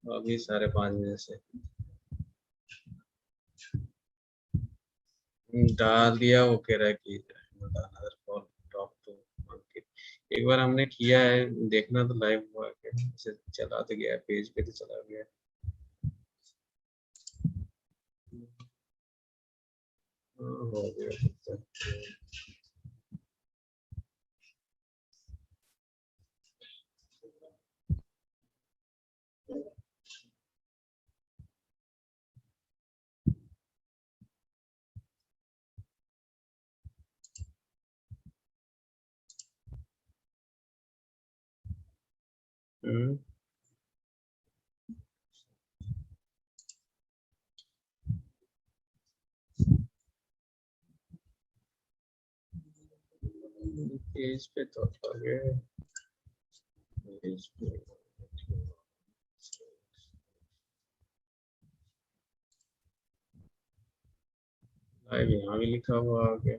अभी 5:30 से डाल दिया। वो कह रहा है कि another call, talk to Ankit। एक बार हमने किया है, देखना तो लाइव हुआ कि जैसे चला तो गया, पेज पे तो चला गया। हो गया सकता है। पेज पे तो आ गया। पेज पे लाइव यहाँ भी लिखा हुआ आ गया।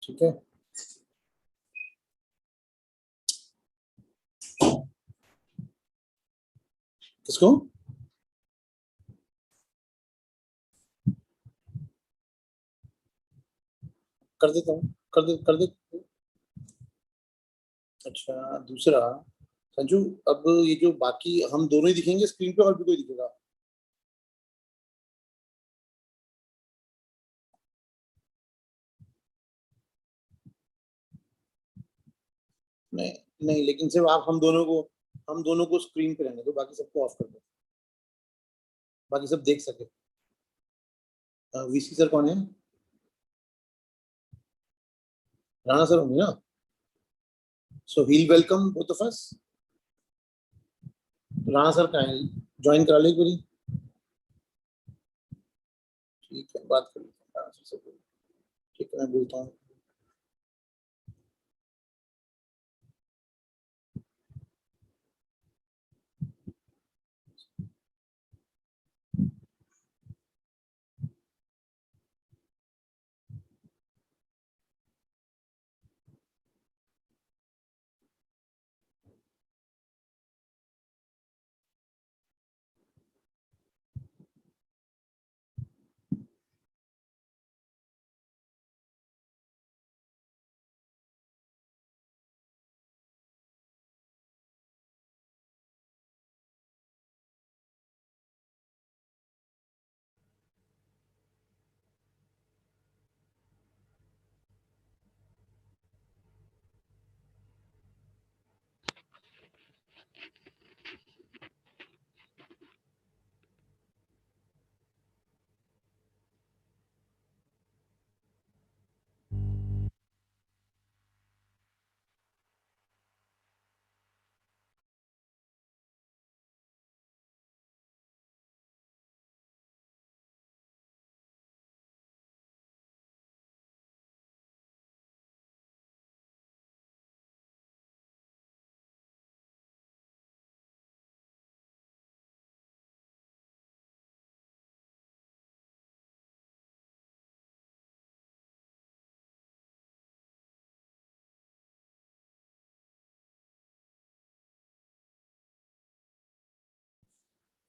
ठीक है, किसको कर देता हूँ, कर दे। अच्छा दूसरा संजू, अब ये जो बाकी हम दोनों ही दिखेंगे स्क्रीन पे, और भी कोई दिखेगा? नहीं नहीं, लेकिन सिर्फ आप हम दोनों को स्क्रीन पे रहने दो, बाकी सबको ऑफ कर दो, बाकी सब देख सके। वीसी सर कौन है? राणा सर होंगे ना, so he welcome both of us. Rana sir का है, ज्वाइन करा ले पूरी। ठीक है, बात कर लेते हैं राणा सर से। ठीक है, मैं बोलता हूँ।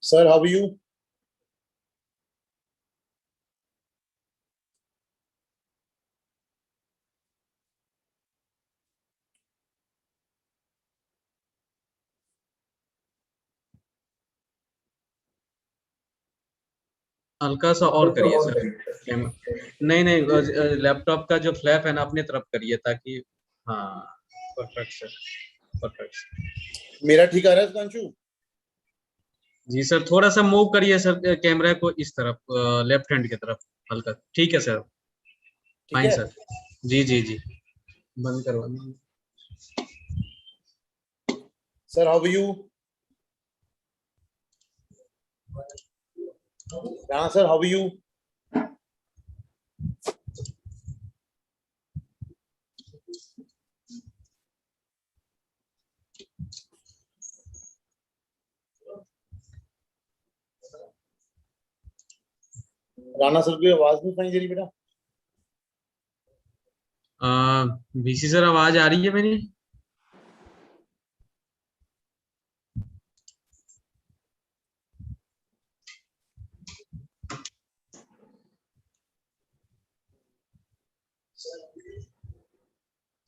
Sir how are you? हल्का सा और करिए सर। नहीं नहीं, लैपटॉप का जो फ्लैप है ना अपनी तरफ करिए ताकि, हाँ परफेक्ट सर, परफेक्ट। मेरा ठीक आ रहा है सुधांशु? जी सर, थोड़ा सा मूव करिए सर कैमरा को इस तरफ, लेफ्ट हैंड की तरफ हल्का। ठीक है सर, ठीक फाइन है सर। जी जी जी, बंद करवा दीजिए। Sir, how are you? Rana sir, how are you? Rana sir की आवाज नहीं सुनाई दे रही बेटा? वीसी सर, आवाज आ रही है मेरी?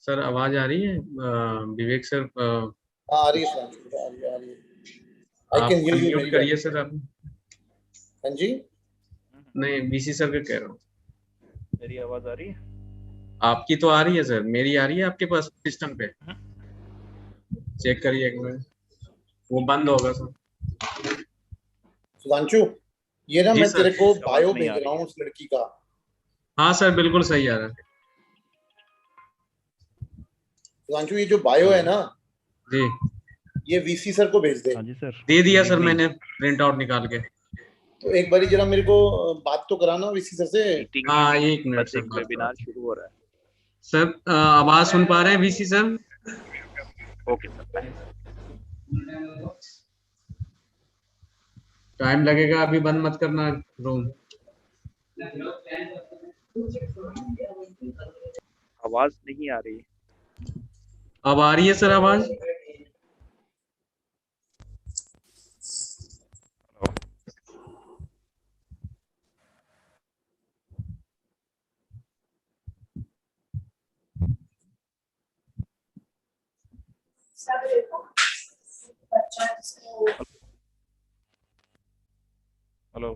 सर आवाज आ रही है? विवेक सर, हाँ आ रही है सुधांशु बेटा, आ रही है, आ रही है। आई आप can hear you unmute very well. करिए सर आप। हाँ जी, नहीं, वीसी सर का कह रहा हूँ। मेरी आवाज आ रही है? आपकी तो आ रही है सर, मेरी आ रही है आपके पास सिस्टम पे? चेक करिए एक मिनट, वो बंद होगा सर। सुधांशु ये ना जी मैं सर। तेरे को आवाज बायो नहीं आ भेज रहा रही हूँ है। उस लड़की का। हाँ सर, बिल्कुल सही आ रहा है। सुधांशु ये जो बायो है ना, जी, ये वीसी सर को भेज दे। हाँ जी सर। दे दिया गुड सर इवनिंग। मैंने, प्रिंट आउट निकाल के। तो एक बारी जरा मेरे को बात तो कराना वीसी सर से। मीटिंग हाँ, एक मिनट बस सर, एक बात वेबिनार करो। शुरू हो रहा सर आवाज सुन पा रहे हैं वीसी सर? है। Okay sir, thanks. टाइम लगेगा, अभी बंद मत करना रूम। आवाज नहीं आ रही। अब आ रही है सर आवाज? Hello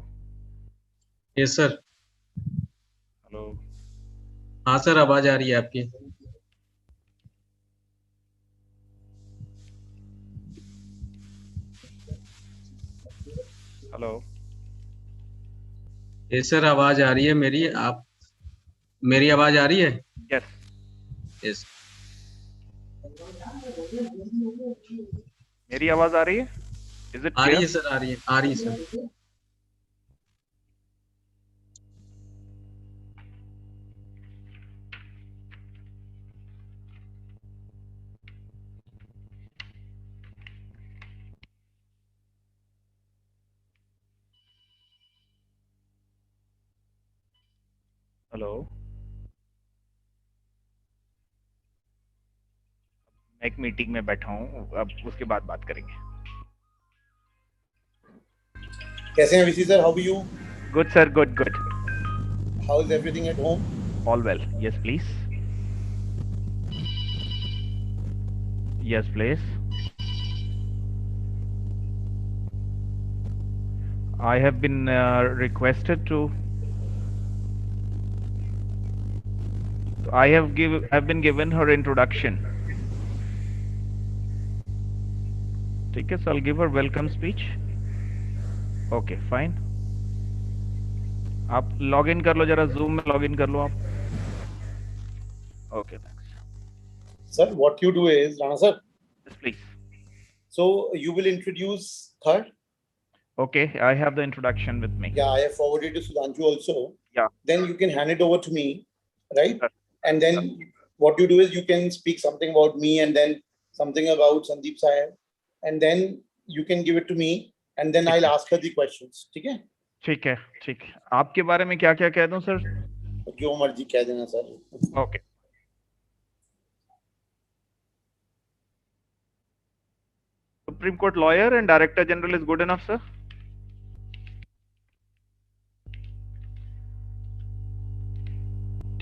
yes sir. हेलो। हाँ सर, आवाज आ रही है आपकी। हेलो। यस सर, आवाज आ रही है मेरी। आप, मेरी आवाज आ रही है? यस। यस। मेरी आवाज आ रही है? इज इट आ रही है क्लियर? सर, आ रही है, आ रही है सर। हेलो। मैं एक मीटिंग में बैठा हूँ, अब उसके बाद बात करेंगे। कैसे हैं VC sir? How are you? Good sir, good good. How is everything at home? All well. Yes please. Yes please. I have been requested to. I've been given her introduction. ठीक है, so I'll give her welcome speech. Okay, fine. आप log in कर लो, जरा zoom में log in कर लो आप। Okay, thanks. Sir, what you do is, Rana sir, Yes, please. so you will introduce third. Okay, I have the introduction with me. Yeah, I have forwarded to Sudhanshu also. Yeah. Then you can hand it over to me, right? Sure. And then what you do is you can speak something about me and then something about Sandeep Saib, and then you can give it to me, and then I'll ask her the questions. ठीक है? ठीक है, ठीक है। आपके बारे में क्या क्या कह दूं सर? जो मर्जी कह देना sir. Okay. Supreme Court lawyer and Director General is good enough, sir?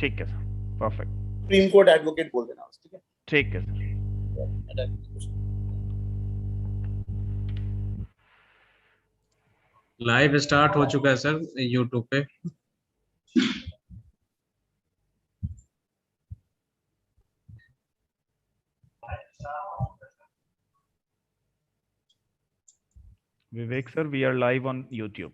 ठीक है sir, perfect. Supreme court advocate बोल देना, ठीक है? ठीक है सर। लाइव स्टार्ट हो चुका है सर यूट्यूब पे। Vivek sir, we are live on YouTube.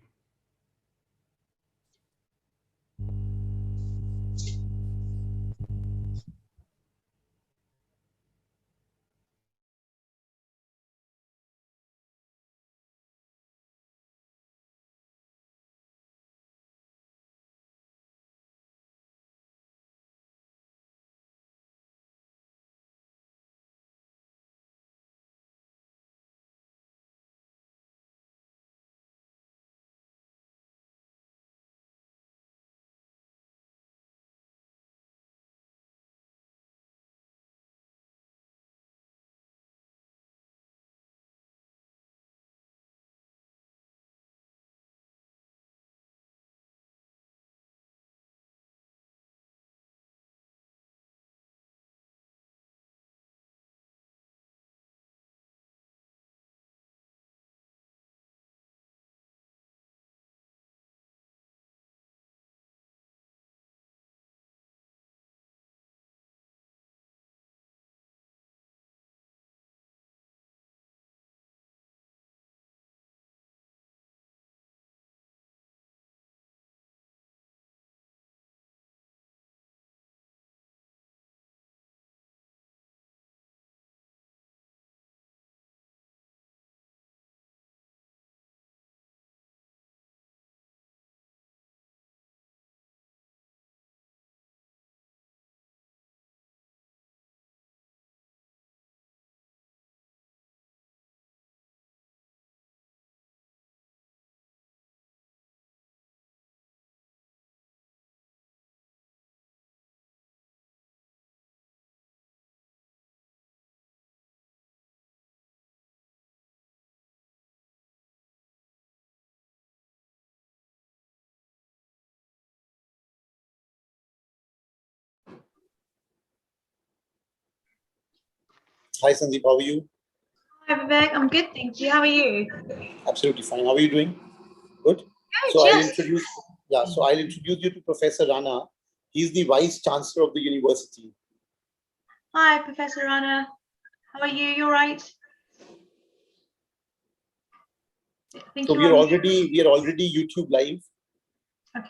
Hi Sandeep, how are you? Hi Vivek, I'm good, thank you. How are you? Absolutely fine. How are you doing? Good. So I'll introduce you to Professor Rana. He's the Vice Chancellor of the university. Hi, Professor Rana. How are you? You all right? So we are already YouTube live. Okay.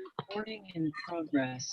Recording in progress.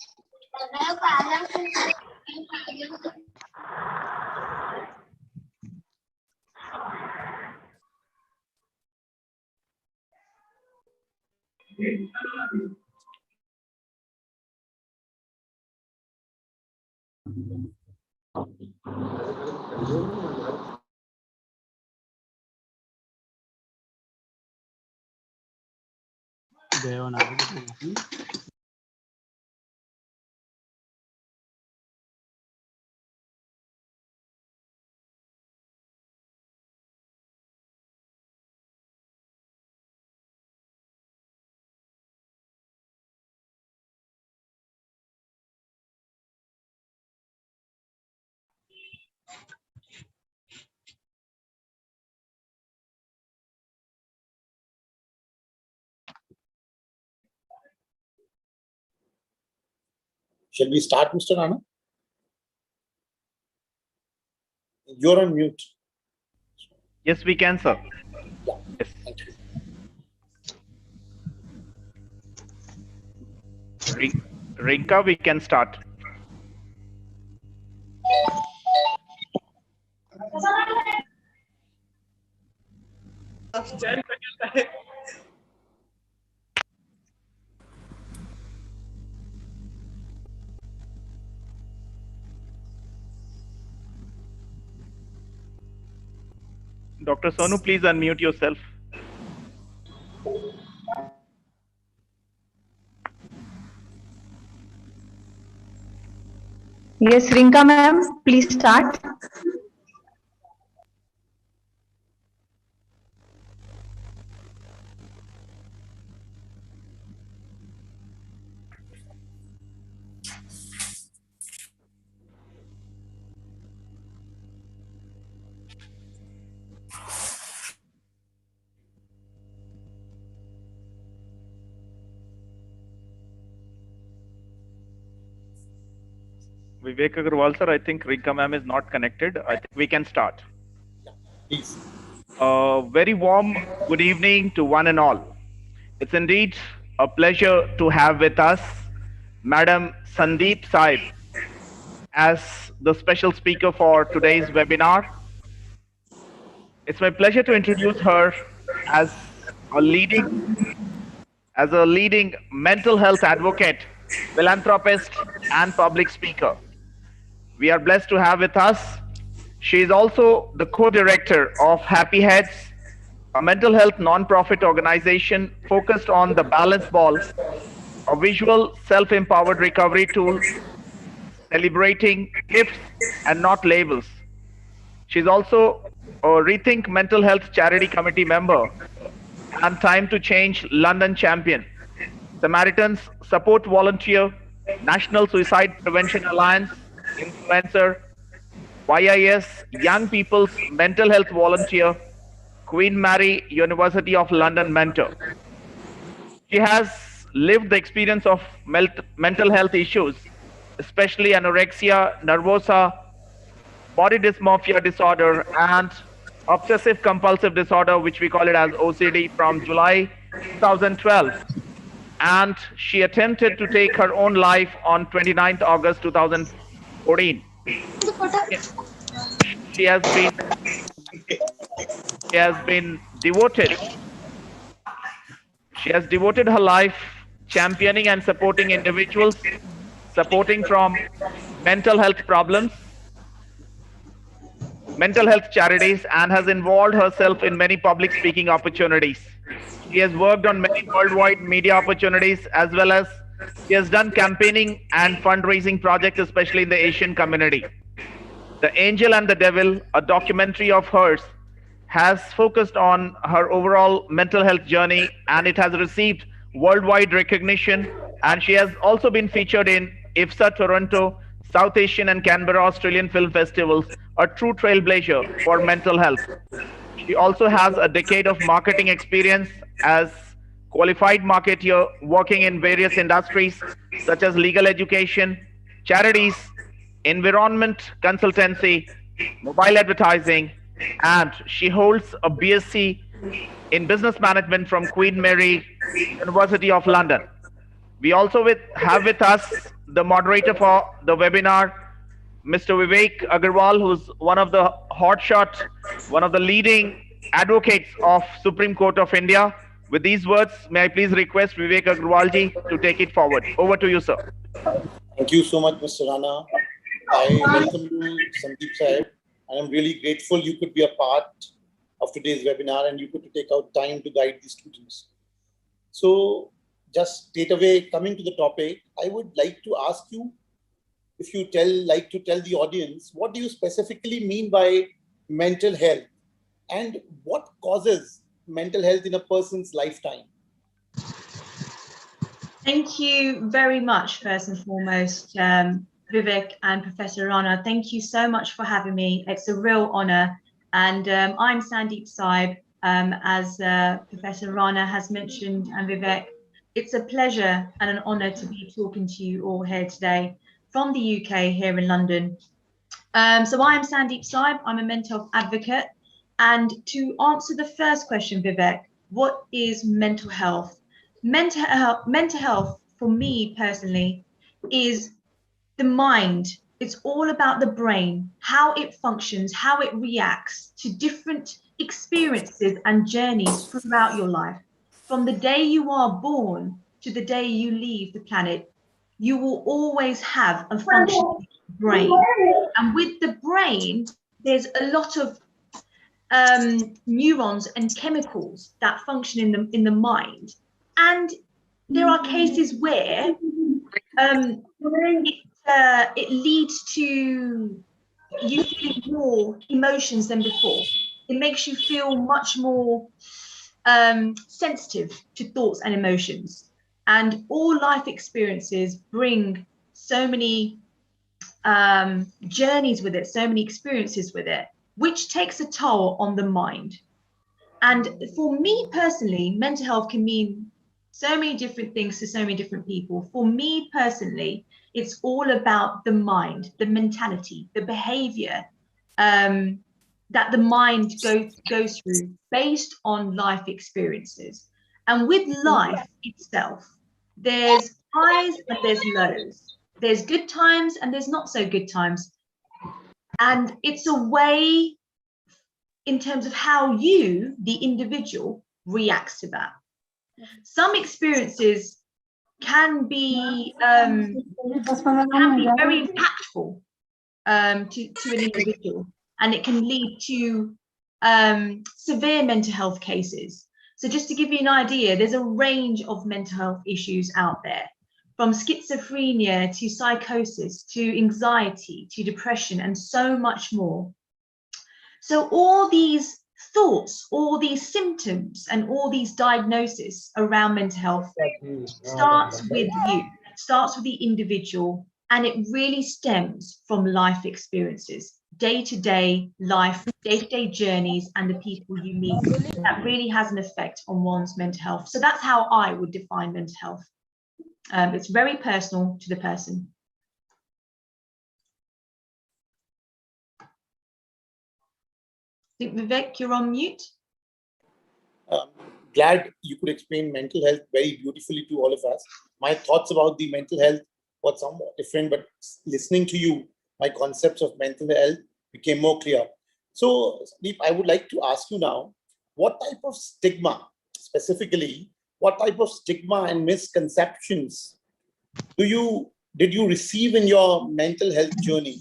Shall we start, Mr. Rana? You're on mute. Yes, we can, sir. Yeah, Yes. thank you. Rinka, we can start. Dr. Sonu, please unmute yourself. Yes, Rinka ma'am, please start. Vivek Agrawal, sir, I think Rinka ma'am is not connected. I think we can start. Please. Very warm good evening to one and all. It's indeed a pleasure to have with us Madam Sandeep Saib as the special speaker for today's webinar. It's my pleasure to introduce her as a leading mental health advocate, philanthropist, and public speaker. We are blessed to have with us. She is also the co-director of Happy Heads, a mental health non-profit organization focused on the balance ball, a visual self-empowered recovery tool celebrating gifts and not labels. She's also a Rethink Mental Health Charity Committee member and Time to Change London champion, Samaritans support volunteer, National Suicide Prevention Alliance influencer, YIS Young People's Mental Health Volunteer, Queen Mary University of London mentor. She has lived the experience of mental health issues, especially anorexia nervosa, body dysmorphia disorder, and obsessive compulsive disorder, which we call it as OCD, from July 2012. And she attempted to take her own life on 29th August 2014. She has been devoted. She has devoted her life championing and supporting individuals, supporting from mental health problems, mental health charities, and has involved herself in many public speaking opportunities. She has worked on many worldwide media opportunities, as well as she has done campaigning and fundraising projects, especially in the Asian community. The Angel and the Devil, a documentary of hers, has focused on her overall mental health journey, and it has received worldwide recognition. And she has also been featured in IFSA Toronto, South Asian and Canberra Australian Film Festivals, a true trailblazer for mental health. She also has a decade of marketing experience as qualified marketer, working in various industries such as legal education, charities, environment consultancy, mobile advertising, and she holds a BSc in business management from Queen Mary University of London. We also have with us the moderator for the webinar, Mr. Vivek Agrawal, who's one of the hotshot, one of the leading advocates of Supreme Court of India. With these words, may I please request Vivek Agrawalji to take it forward. Over to you, sir. Thank you so much, Mr. Rana. I welcome you, Sandeep Saib, and I'm really grateful you could be a part of today's webinar and you could take out time to guide the students. So just straight away, coming to the topic, I would like to ask you if you like to tell the audience, what do you specifically mean by mental health and what causes mental health in a person's lifetime? Thank you very much, first and foremost, Vivek and Professor Rana. Thank you so much for having me. It's a real honor. And I'm Sandeep Saib, as Professor Rana has mentioned, and Vivek. It's a pleasure and an honor to be talking to you all here today from the UK here in London. So I am Sandeep Saib. I'm a mental health advocate. And to answer the first question, Vivek, what is mental health? Mental health for me personally is the mind. It's all about the brain, how it functions, how it reacts to different experiences and journeys throughout your life. From the day you are born to the day you leave the planet, you will always have a functioning brain. And with the brain, there's a lot of neurons and chemicals that function in the mind. And there are cases where it leads to you feeling more emotions than before. It makes you feel much more sensitive to thoughts and emotions. And all life experiences bring so many journeys with it, so many experiences with it, which takes a toll on the mind. And for me personally, mental health can mean so many different things to so many different people. For me personally, it's all about the mind, the mentality, the behavior that the mind goes through based on life experiences. And with life itself, there's highs and there's lows. There's good times and there's not so good times. And it's a way in terms of how you, the individual, reacts to that. Some experiences can be very impactful to an individual, and it can lead to severe mental health cases. So just to give you an idea, there's a range of mental health issues out there, from schizophrenia to psychosis to anxiety to depression and so much more. So all these thoughts, all these symptoms and all these diagnoses around mental health starts with you, starts with the individual, and it really stems from life experiences, day-to-day life, day-to-day journeys, and the people you meet. That really has an effect on one's mental health. So that's how I would define mental health. It's very personal to the person. I think, Vivek, you're on mute. Glad you could explain mental health very beautifully to all of us. My thoughts about the mental health were somewhat different, but listening to you, my concepts of mental health became more clear. So, Deep, I would like to ask you now, what type of stigma, specifically, what type of stigma and misconceptions did you receive in your mental health journey?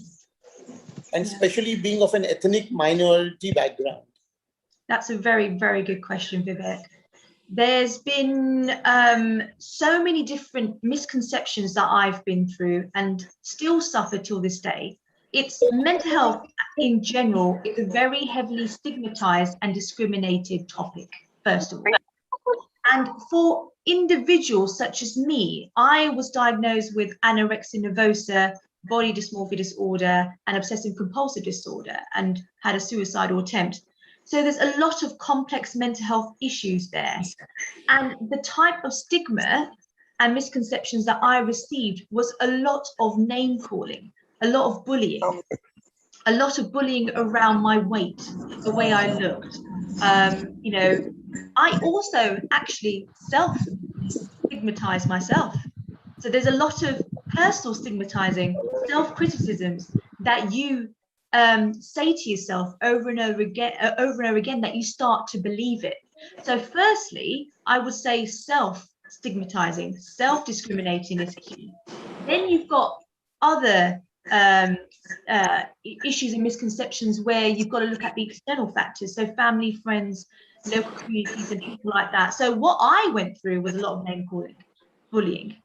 And especially being of an ethnic minority background? That's a very, very good question, Vivek. There's been so many different misconceptions that I've been through and still suffer till this day. It's mental health in general is a very heavily stigmatized and discriminated topic, first of all. And for individuals such as me, I was diagnosed with anorexia nervosa, body dysmorphia disorder, and obsessive compulsive disorder, and had a suicidal attempt. So there's a lot of complex mental health issues there. And the type of stigma and misconceptions that I received was a lot of name calling, a lot of bullying around my weight, the way I looked. You know, I also actually self-stigmatized myself. So there's a lot of personal stigmatizing, self-criticisms that you say to yourself over and over again, that you start to believe it. So firstly, I would say self-stigmatizing, self-discriminating is key. Then you've got other issues and misconceptions where you've got to look at the external factors, so family, friends, local communities and people like that. So what I went through was a lot of name calling, bullying,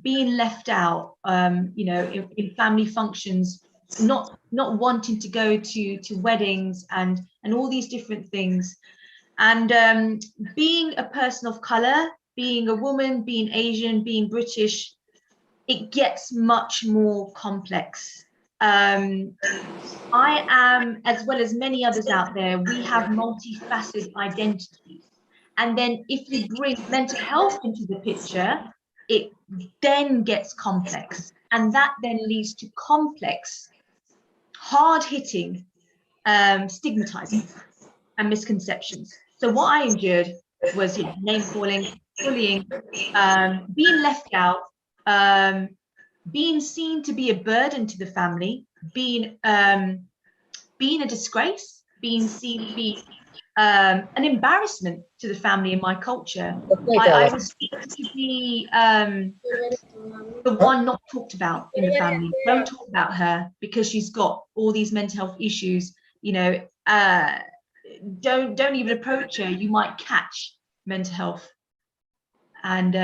being left out, you know, in family functions, not wanting to go to weddings and all these different things. And being a person of color, being a woman, being Asian, being British, it gets much more complex. I am, as well as many others out there, we have multifaceted identities. And then if you bring mental health into the picture, it then gets complex. And that then leads to complex, hard-hitting, stigmatizing and misconceptions. So what I endured was name calling, bullying, being left out, being seen to be a burden to the family, being a disgrace, being seen to be an embarrassment to the family in my culture. I was seen to be the one not talked about in the family. Don't talk about her because she's got all these mental health issues. You know, don't even approach her. You might catch mental health. And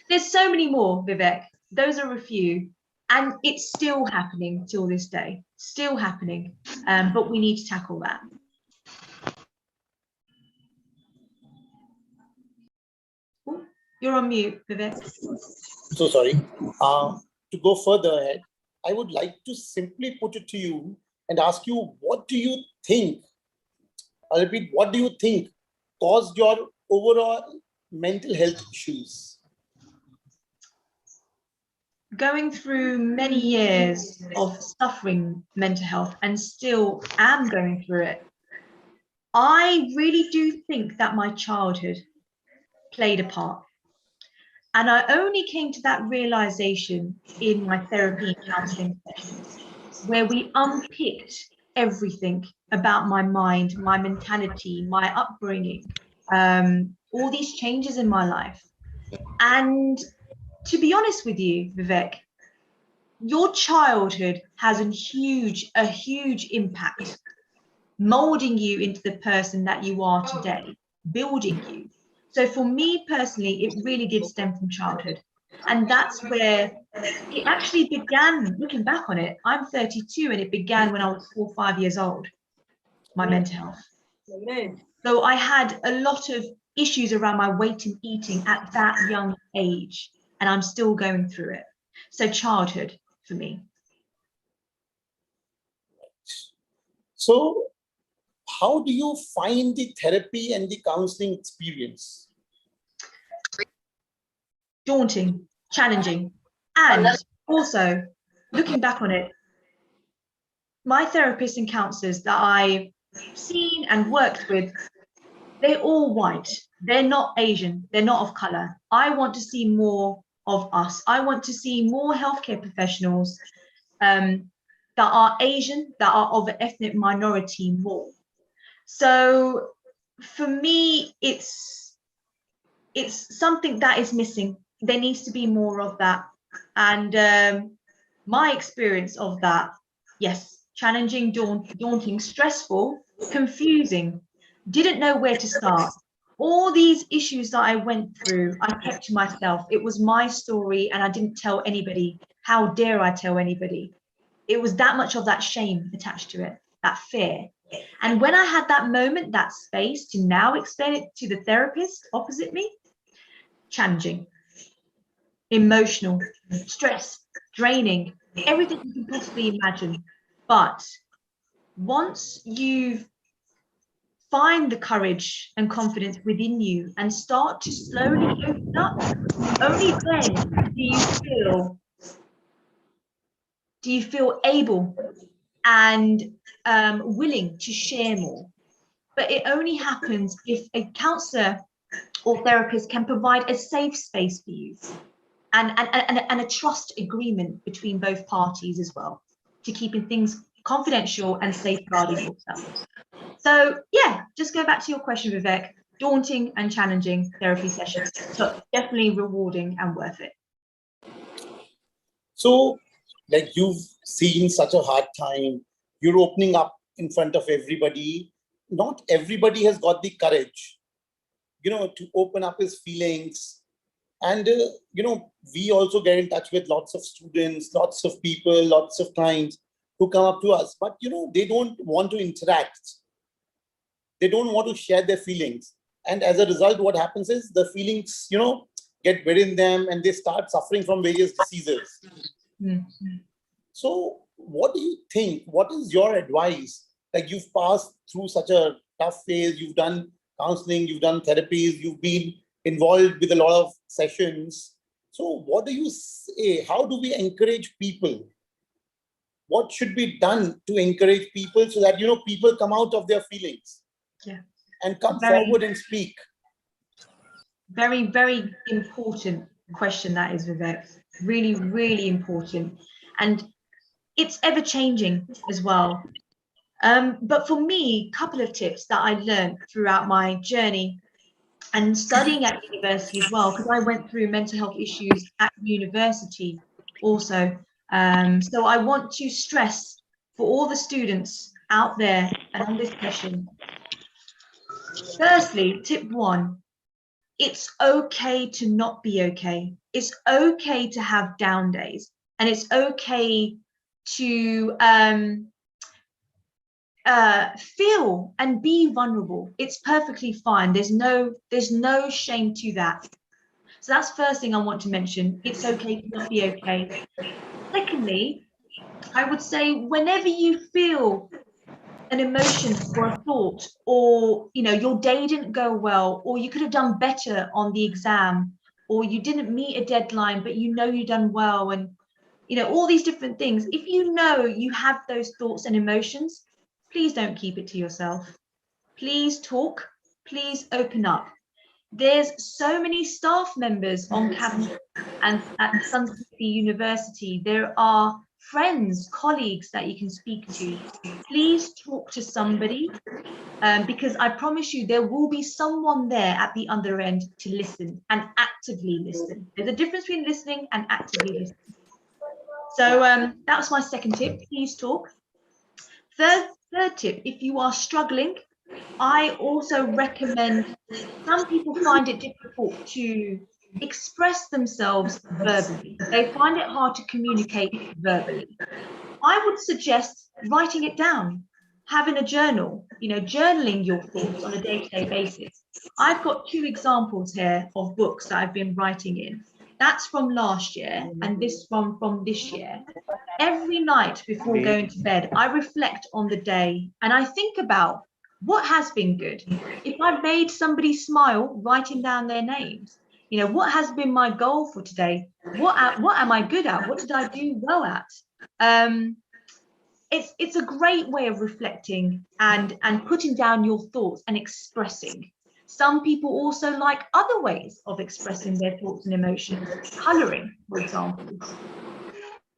there's so many more, Vivek. Those are a few, and it's still happening till this day. Still happening, but we need to tackle that. Ooh, you're on mute, Vivek. So sorry. To go further ahead, I would like to simply put it to you and ask you, what do you think? I'll repeat, what do you think caused your overall mental health issues? Going through many years of suffering mental health, and still am going through it, I really do think that my childhood played a part. And I only came to that realization in my therapy and counseling sessions, where we unpicked everything about my mind, my mentality, my upbringing, all these changes in my life. And to be honest with you, Vivek, your childhood has a huge impact, molding you into the person that you are today, building you. So for me personally, it really did stem from childhood. And that's where it actually began. Looking back on it, I'm 32 and it began when I was 4 or 5 years old, my mental health. So I had a lot of issues around my weight and eating at that young age, and I'm still going through it. So childhood for me. So how do you find the therapy and the counseling experience? Daunting, challenging, and also looking back on it, my therapists and counselors that I've seen and worked with, they're all white. They're not Asian. They're not of color. I want to see more of us. I want to see more healthcare professionals that are Asian, that are of an ethnic minority more. So for me, it's something that is missing. There needs to be more of that. And my experience of that, yes, challenging, daunting, stressful, confusing, didn't know where to start. All these issues that I went through, I kept to myself. It was my story and I didn't tell anybody. How dare I tell anybody? It was that much of that shame attached to it, that fear. And when I had that moment, that space to now explain it to the therapist opposite me, challenging, emotional, stress, draining, everything you can possibly imagine. But once you've find the courage and confidence within you and start to slowly open up, only then do you feel able and willing to share more. But it only happens if a counselor or therapist can provide a safe space for you and a trust agreement between both parties as well, to keeping things confidential and safeguarding yourself. So yeah, just go back to your question, Vivek. Daunting and challenging therapy sessions, so definitely rewarding and worth it. So, like, you've seen such a hard time, you're opening up in front of everybody. Not everybody has got the courage, to open up his feelings. And, we also get in touch with lots of students, lots of people, lots of clients who come up to us, but, they don't want to interact. They don't want to share their feelings. And as a result, what happens is the feelings, get buried in them and they start suffering from various diseases. Mm-hmm. So what do you think? What is your advice? Like, you've passed through such a tough phase, you've done counseling, you've done therapies, you've been involved with a lot of sessions. So what do you say? How do we encourage people? What should be done to encourage people so that, people come out of their feelings? Yeah. And come forward and speak? Very, very important question that is, Vivek. Really, really important. And it's ever changing as well. But for me, a couple of tips that I learned throughout my journey and studying at university as well, because I went through mental health issues at university also. So I want to stress for all the students out there and on this session. Firstly, tip one, it's okay to not be okay. It's okay to have down days, and it's okay to feel and be vulnerable. It's perfectly fine. There's no shame to that. So that's first thing I want to mention. It's okay to not be okay. Secondly, I would say whenever you feel an emotion or a thought, or your day didn't go well, or you could have done better on the exam, or you didn't meet a deadline but you've done well, and all these different things, if you have those thoughts and emotions, please don't keep it to yourself. Please talk, please open up. There's so many staff members on campus and at Sanskriti University. There are friends, colleagues that you can speak to. Please talk to somebody, because I promise you there will be someone there at the other end to listen and actively listen. There's a difference between listening and actively listening. So that's my second tip. Please talk. Third tip, if you are struggling, I also recommend, some people find it difficult to express themselves verbally. They find it hard to communicate verbally. I would suggest writing it down, having a journal, journaling your thoughts on a day-to-day basis. I've got 2 examples here of books that I've been writing in. That's from last year and this from this year. Every night before going to bed, I reflect on the day and I think about what has been good. If I've made somebody smile, writing down their names. What has been my goal for today? What am I good at? What did I do well at? It's a great way of reflecting and putting down your thoughts and expressing. Some people also like other ways of expressing their thoughts and emotions. Colouring, for example.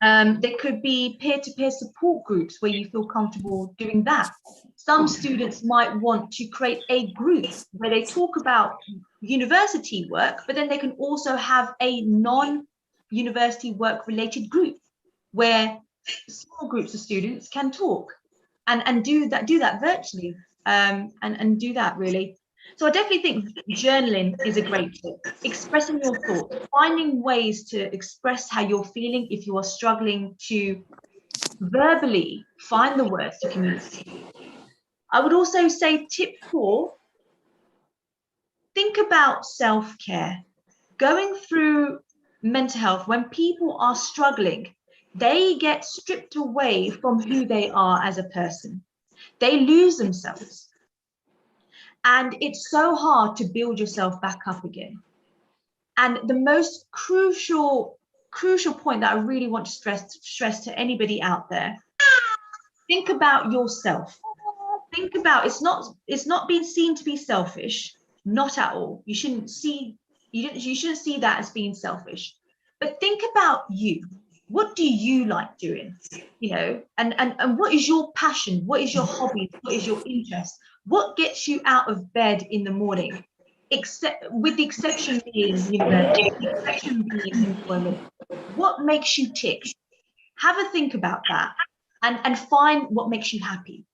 There could be peer-to-peer support groups where you feel comfortable doing that. Some students might want to create a group where they talk about university work, but then they can also have a non-university work related group where small groups of students can talk and do that virtually, and do that really. So I definitely think journaling is a great tip. Expressing your thoughts, finding ways to express how you're feeling if you are struggling to verbally find the words to communicate. I would also say tip 4, think about self-care. Going through mental health, when people are struggling, they get stripped away from who they are as a person. They lose themselves. And it's so hard to build yourself back up again. And the most crucial point that I really want to stress to anybody out there, think about yourself. Think about, it's not being seen to be selfish. not at all. You shouldn't see that as being selfish. But think about you. What do you like doing? You know, and what is your passion? What is your hobby? What is your interest? What gets you out of bed in the morning? With the exception being university, the exception being employment. What makes you tick? Have a think about that, and find what makes you happy,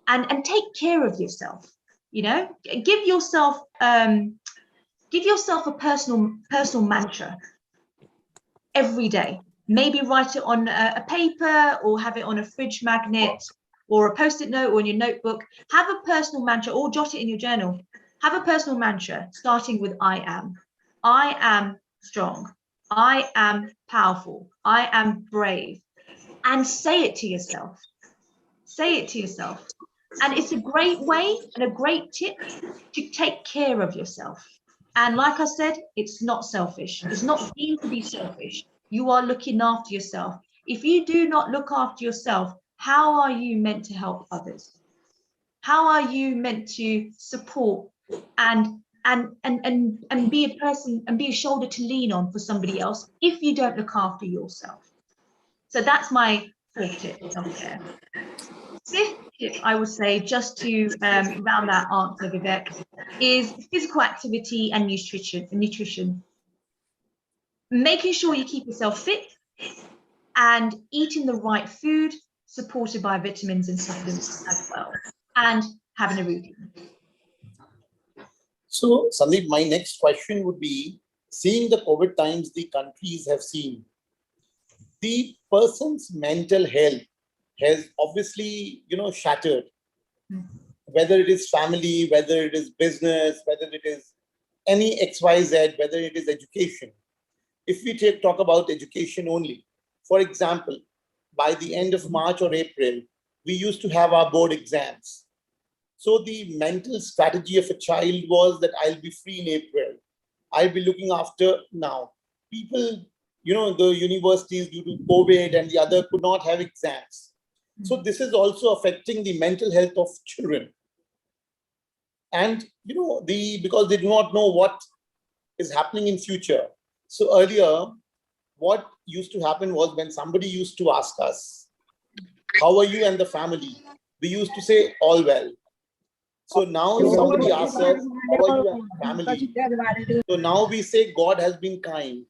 and take care of yourself. You know, give yourself a personal mantra every day. Maybe write it on a paper, or have it on a fridge magnet, or a post-it note, or in your notebook. Have a personal mantra, or jot it in your journal. Have a personal mantra starting with I am. I am strong. I am powerful. I am brave. And say it to yourself. Say it to yourself. And it's a great way and a great tip to take care of yourself. And like I said, it's not selfish. It's not deemed to be selfish. You are looking after yourself. If you do not look after yourself, how are you meant to help others? How are you meant to support and be a person and be a shoulder to lean on for somebody else if you don't look after yourself? So that's my fourth tip, self-care. Fifth tip, I would say, just to round that answer, Vivek, is physical activity and nutrition. Making sure you keep yourself fit and eating the right food, supported by vitamins and supplements as well, and having a routine. So, Sandeep, my next question would be, seeing the COVID times the countries have seen, the person's mental health has obviously, shattered. Whether it is family, whether it is business, whether it is any XYZ, whether it is education. If we talk about education only, for example, by the end of March or April, we used to have our board exams. So the mental strategy of a child was that I'll be free in April. I'll be looking after now. People, the universities due to COVID and the other could not have exams. So this is also affecting the mental health of children. And, because they do not know what is happening in future. So earlier, what used to happen was when somebody used to ask us, how are you and the family? We used to say, all well. So now if somebody asks us, how are you and the family? So now we say, God has been kind.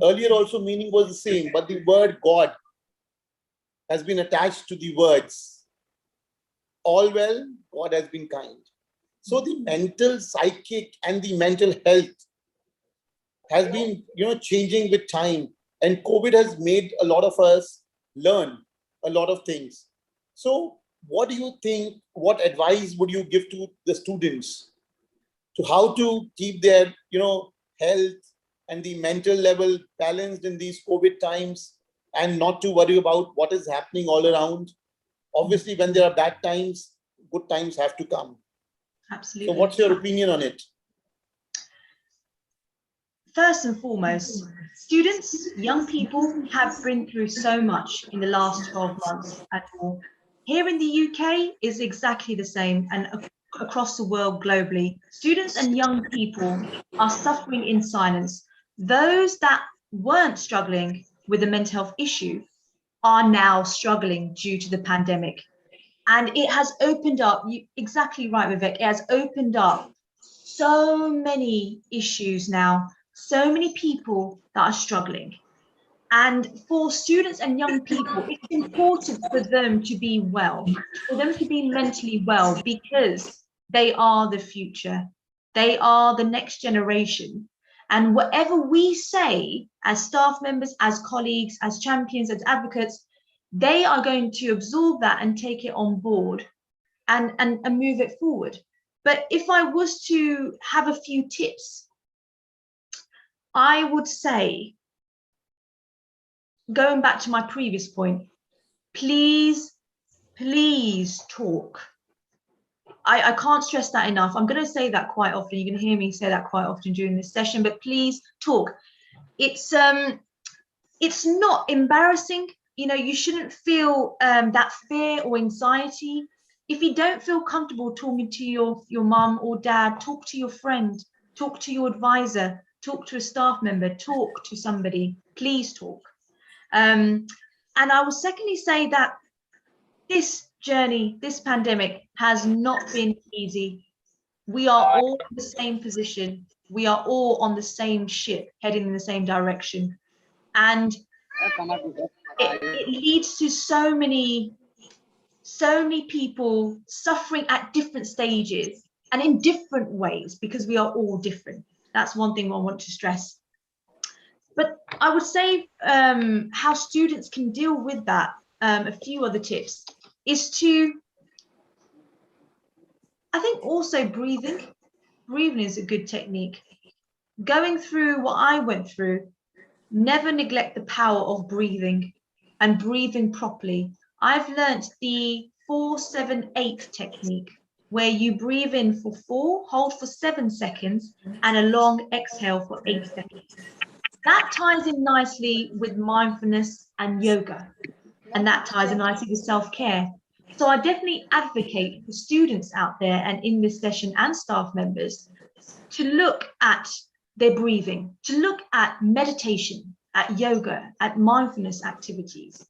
Earlier also meaning was the same, but the word God has been attached to the words. All well, God has been kind. So the mental, psychic, and the mental health has been, changing with time. And COVID has made a lot of us learn a lot of things. So what do you think, what advice would you give to the students to how to keep their, health and the mental level balanced in these COVID times and not to worry about what is happening all around? Obviously, when there are bad times, good times have to come. Absolutely. So what's your opinion on it? First and foremost, students, young people have been through so much in the last 12 months at all. Here in the UK is exactly the same, and across the world globally, students and young people are suffering in silence. Those that weren't struggling with a mental health issue are now struggling due to the pandemic. And it has opened up, exactly right, Vivek, it has opened up so many issues now, so many people that are struggling. And for students and young people, it's important for them to be well, for them to be mentally well, because they are the future. They are the next generation. And whatever we say as staff members, as colleagues, as champions, as advocates, they are going to absorb that and take it on board and move it forward. But if I was to have a few tips, I would say, going back to my previous point, please talk. I can't stress that enough. I'm going to say that quite often. You're going to hear me say that quite often during this session, but please talk. It's not embarrassing. You shouldn't feel that fear or anxiety If you don't feel comfortable talking to your mum or dad, talk to your friend, talk to your advisor, talk to a staff member, talk to somebody, please talk. And I will secondly say that this journey, this pandemic has not been easy. We are all in the same position. We are all on the same ship, heading in the same direction. And it leads to so many people suffering at different stages and in different ways, because we are all different. That's one thing I want to stress. But I would say how students can deal with that, a few other tips, is to, I think also breathing. Breathing is a good technique. Going through what I went through, never neglect the power of breathing and breathing properly. I've learnt the 4-7-8 technique, where you breathe in for 4, hold for 7 seconds, and a long exhale for 8 seconds. That ties in nicely with mindfulness and yoga, and that ties in nicely with self-care. So I definitely advocate for students out there and in this session and staff members to look at their breathing, to look at meditation, at yoga, at mindfulness activities.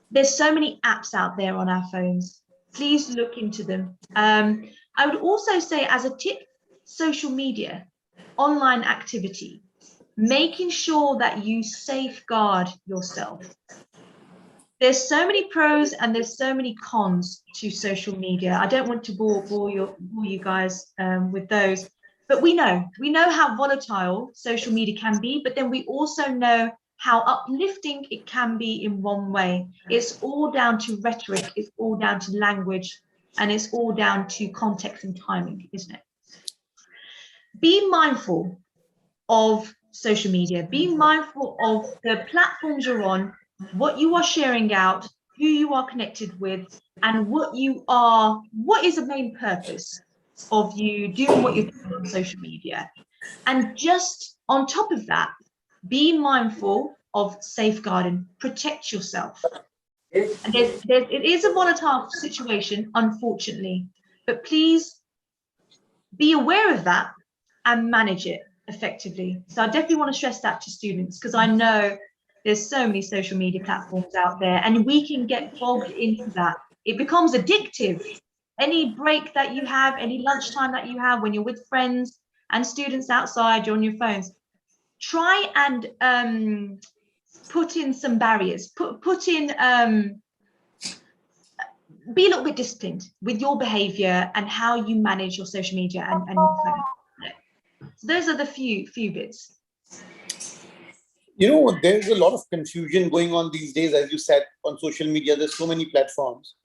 There's so many apps out there on our phones. Please look into them. I would also say, as a tip, social media, online activity, making sure that you safeguard yourself. There's so many pros and there's so many cons to social media. I don't want to bore you guys with those, but we know how volatile social media can be, but then we also know how uplifting it can be in one way. It's all down to rhetoric, it's all down to language, and it's all down to context and timing, isn't it? Be mindful of social media, be mindful of the platforms you're on, what you are sharing out, who you are connected with, and what is the main purpose of you doing what you're doing on social media. And just on top of that, be mindful of safeguarding, protect yourself. And it is a volatile situation, unfortunately, but please be aware of that and manage it effectively. So I definitely want to stress that to students, because I know there's so many social media platforms out there and we can get bogged into that. It becomes addictive. Any break that you have, any lunchtime that you have when you're with friends and students outside, you're on your phones. Try and put in some barriers, put in, be a little bit disciplined with your behavior and how you manage your social media and your phone. So those are the few bits. You know, there's a lot of confusion going on these days, as you said, on social media. There's so many platforms.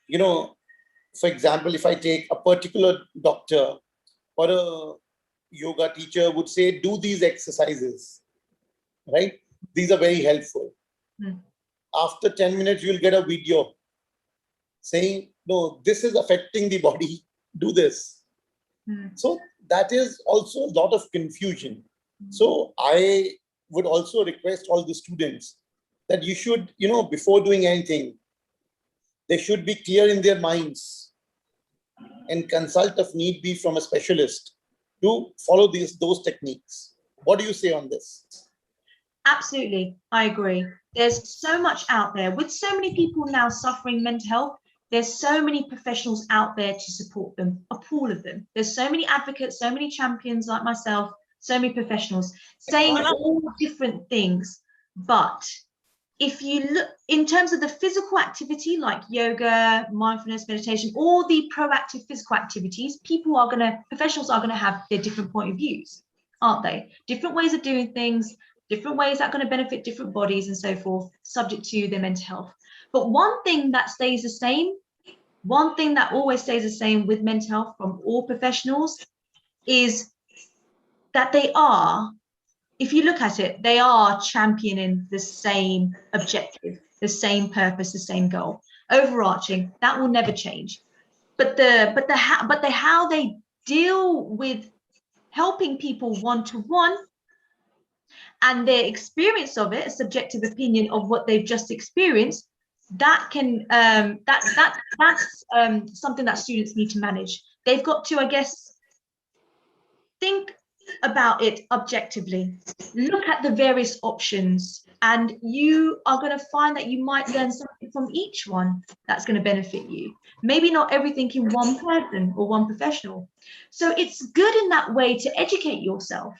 You know, for example, if I take a particular doctor or a yoga teacher would say, do these exercises, right? These are very helpful. After 10 minutes, you'll get a video saying, no, this is affecting the body, do this. So that is also a lot of confusion. So I would also request all the students that you should, you know, before doing anything, they should be clear in their minds and consult if need be from a specialist to follow those techniques. What do you say on this? Absolutely, I agree. There's so much out there with so many people now suffering mental health. There's so many professionals out there to support them, a pool of them. There's so many advocates, so many champions like myself, so many professionals saying all different things. But if you look in terms of the physical activity like yoga, mindfulness, meditation, all the proactive physical activities, professionals are going to have their different point of views, aren't they? Different ways of doing things, different ways that are going to benefit different bodies and so forth, subject to their mental health. But one thing that stays the same, one thing that always stays the same with mental health from all professionals is that they are, if you look at it, they are championing the same objective, the same purpose, the same goal. Overarching, that will never change. But how they deal with helping people one-to-one and their experience of it, a subjective opinion of what they've just experienced, that can that's something that students need to manage. They've got to, I guess, think about it objectively, look at the various options, and you are going to find that you might learn something from each one that's going to benefit you. Maybe not everything in one person or one professional. So it's good in that way to educate yourself.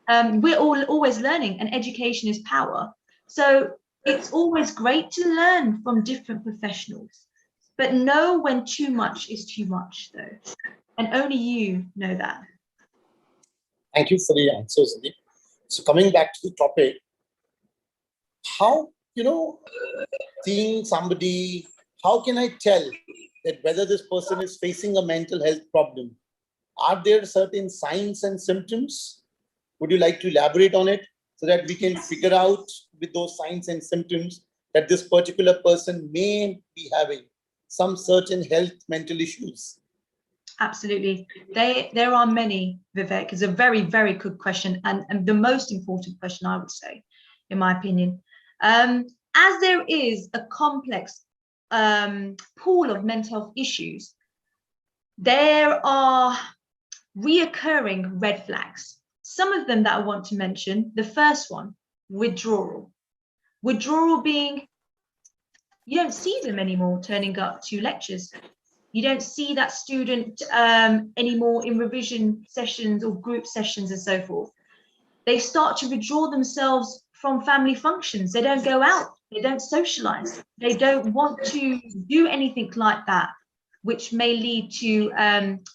We're all always learning, and education is power. So it's always great to learn from different professionals, but know when too much is too much, though, and only you know that. Thank you for the answer, Sandeep. So coming back to the topic, how, seeing somebody, how can I tell that whether this person is facing a mental health problem? Are there certain signs and symptoms? Would you like to elaborate on it so that we can figure out with those signs and symptoms that this particular person may be having some certain health mental issues? Absolutely. There are many, Vivek. It's a very, very good question, and the most important question, I would say, in my opinion. As there is a complex pool of mental health issues, there are reoccurring red flags. Some of them that I want to mention. The first one, withdrawal. Withdrawal being, you don't see them anymore turning up to lectures. You don't see that student anymore in revision sessions or group sessions and so forth. They start to withdraw themselves from family functions. They don't go out. They don't socialize. They don't want to do anything like that, which may lead to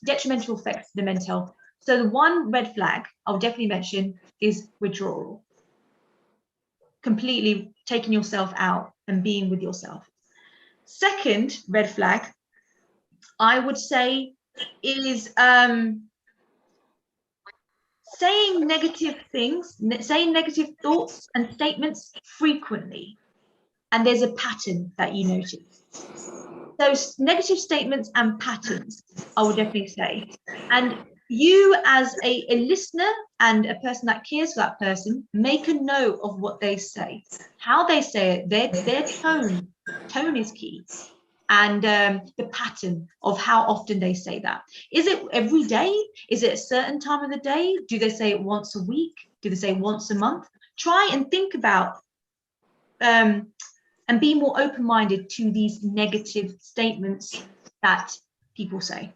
detrimental effects to the mental health. So the one red flag I'll definitely mention is withdrawal. Completely taking yourself out and being with yourself. Second red flag, I would say, is saying negative things, saying negative thoughts and statements frequently. And there's a pattern that you notice. Those negative statements and patterns, I would definitely say. And you as a listener and a person that cares for that person, make a note of what they say, how they say it, their tone. Tone is key. And the pattern of how often they say that. Is it every day? Is it a certain time of the day? Do they say it once a week? Do they say once a month? Try and think about and be more open-minded to these negative statements that people say,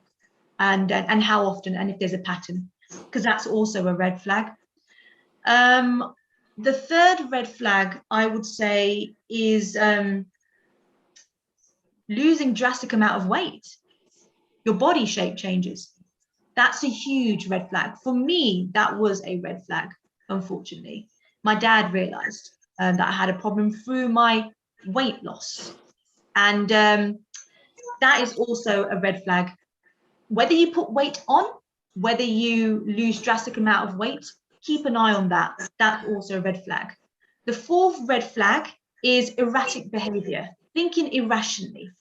and how often, and if there's a pattern, because that's also a red flag. The third red flag, I would say, is losing drastic amount of weight. Your body shape changes. That's a huge red flag. For me, that was a red flag, unfortunately. My dad realized that I had a problem through my weight loss. And that is also a red flag. Whether you put weight on, whether you lose drastic amount of weight, keep an eye on that. That's also a red flag. The fourth red flag is erratic behavior, thinking irrationally.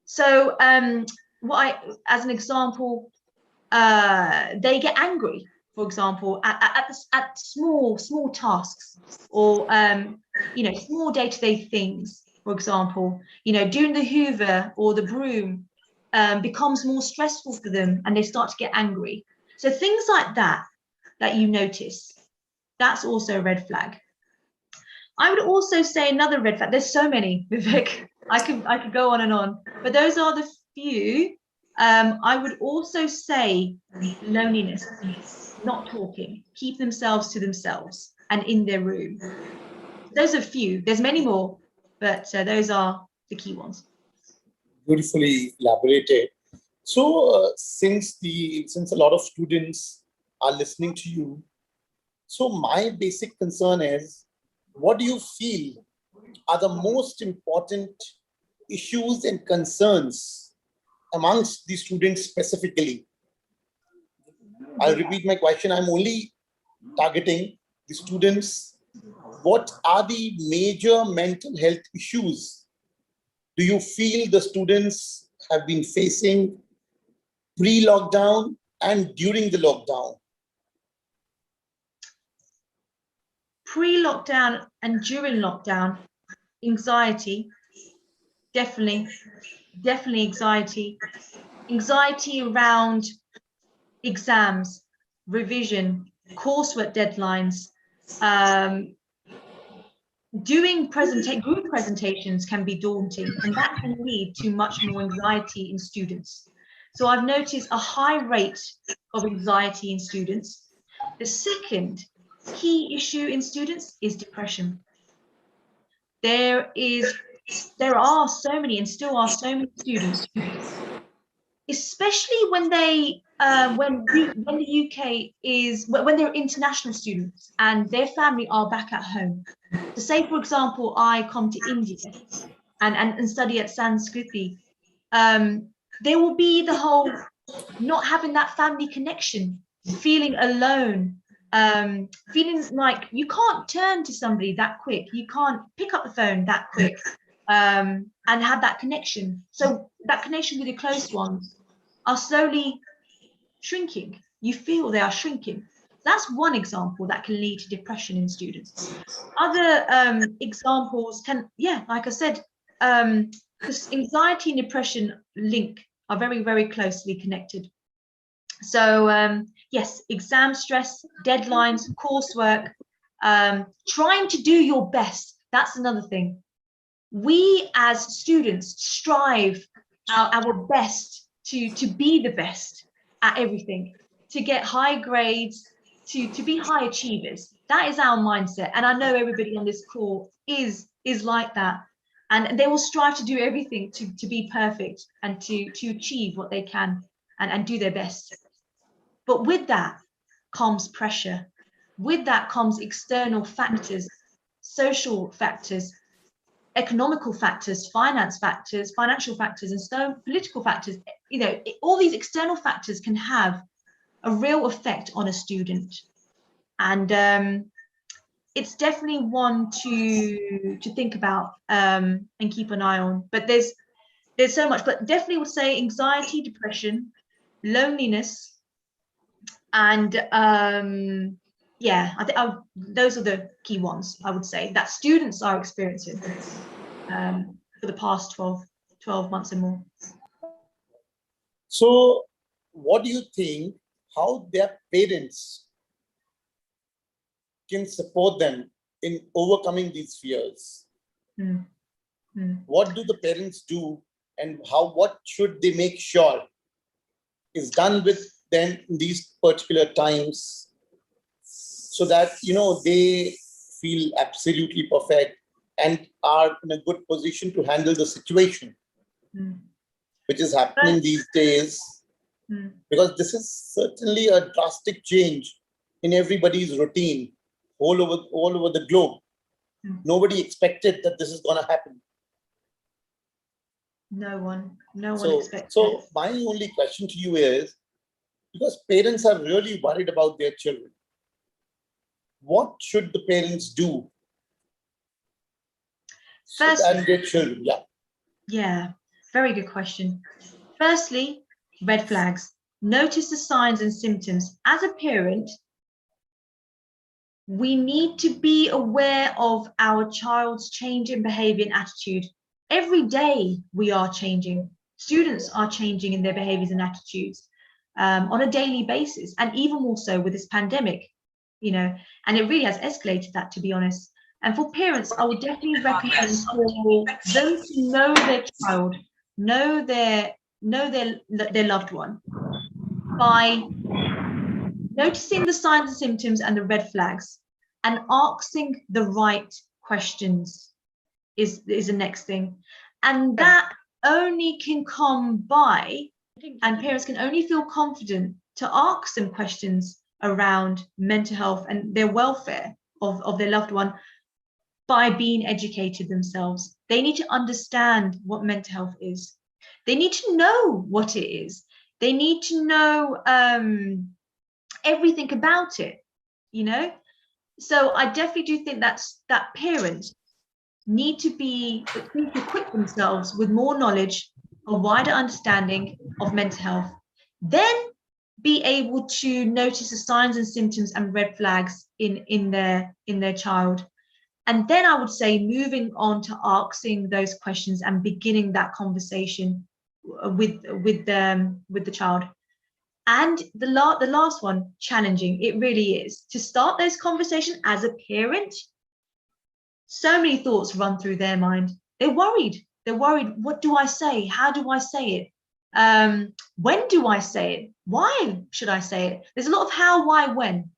So as an example, they get angry, for example, at small tasks, or small day-to-day things. For example, doing the hoover or the broom becomes more stressful for them, and they start to get angry. So things like that you notice, that's also a red flag. I would also say another red flag. There's so many, Vivek. I could go on and on, but those are the few. I would also say loneliness, not talking, keep themselves to themselves and in their room. Those are few. There's many more, but those are the key ones. Beautifully elaborated. So since a lot of students are listening to you, so my basic concern is, what do you feel are the most important issues and concerns amongst the students specifically? I'll repeat my question. I'm only targeting the students. What are the major mental health issues do you feel the students have been facing pre-lockdown and during the lockdown? Pre-lockdown and during lockdown, anxiety, definitely anxiety around exams, revision, coursework deadlines. Doing group presentations can be daunting, and that can lead to much more anxiety in students. So I've noticed a high rate of anxiety in students. The second key issue in students is depression. There are so many, and still are so many students, especially when they when the UK is when they're international students and their family are back at home. So say, for example, I come to India and study at Sanskriti, there will be the whole not having that family connection, feeling alone, feeling like you can't turn to somebody that quick, you can't pick up the phone that quick, and have that connection. So that connection with your close ones are slowly shrinking. You feel they are shrinking. That's one example that can lead to depression in students. Other examples can, like I said, because anxiety and depression are very, very closely connected. So yes, exam stress, deadlines, coursework, trying to do your best. That's another thing. We as students strive our best to be the best at everything, to get high grades, to be high achievers. That is our mindset, and I know everybody on this call is like that, and they will strive to do everything to be perfect and to achieve what they can and do their best. But with that comes pressure. With that comes external factors, social factors, economical factors, financial factors, and so political factors. All these external factors can have a real effect on a student, and it's definitely one to think about and keep an eye on. But there's so much, but definitely would say anxiety, depression, loneliness, and I think those are the key ones I would say that students are experiencing for the past 12 months and more. So what do you think, how their parents can support them in overcoming these fears? What do the parents do, and what should they make sure is done with them in these particular times, so that they feel absolutely perfect and are in a good position to handle the situation, which is happening these days? Because this is certainly a drastic change in everybody's routine all over the globe. Nobody expected that this is going to happen. No one expected. So my only question to you is, because parents are really worried about their children, what should the parents do and their children? Yeah, very good question. Firstly, red flags. Notice the signs and symptoms. As a parent, we need to be aware of our child's change in behavior and attitude. Every day we are changing. Students are changing in their behaviors and attitudes on a daily basis, and even more so with this pandemic, and it really has escalated that, to be honest. And for parents, I would definitely recommend for them to know their child, know their loved one, by noticing the signs and symptoms and the red flags, and asking the right questions is the next thing. And that only can come by, and parents can only feel confident to ask some questions around mental health and their welfare of their loved one, by being educated themselves. They need to understand what mental health is. They need to know what it is. They need to know everything about it, So I definitely do think that parents need to equip themselves with more knowledge, a wider understanding of mental health, then be able to notice the signs and symptoms and red flags in their child, And then I would say moving on to asking those questions and beginning that conversation with the child. And the last one, challenging. It really is. To start those conversations as a parent, so many thoughts run through their mind. They're worried. They're worried. What do I say? How do I say it? When do I say it? Why should I say it? There's a lot of how, why, when.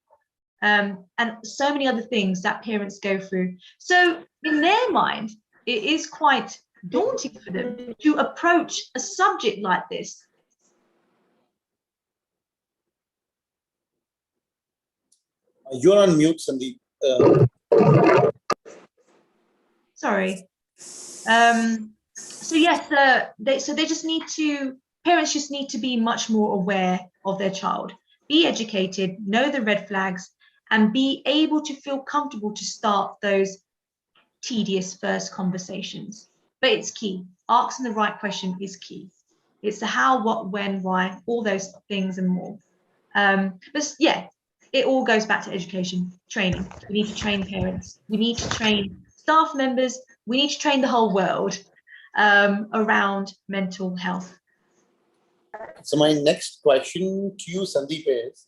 And so many other things that parents go through. So in their mind, it is quite daunting for them to approach a subject like this. You're on mute, Sandeep. Sorry. So yes, they just need to, parents just need to be much more aware of their child, be educated, know the red flags, and be able to feel comfortable to start those tedious first conversations. But it's key. Asking the right question is key. It's the how, what, when, why, all those things and more. But yeah, it all goes back to education, training. We need to train parents. We need to train staff members. We need to train the whole world around mental health. So my next question to you, Sandeep, is,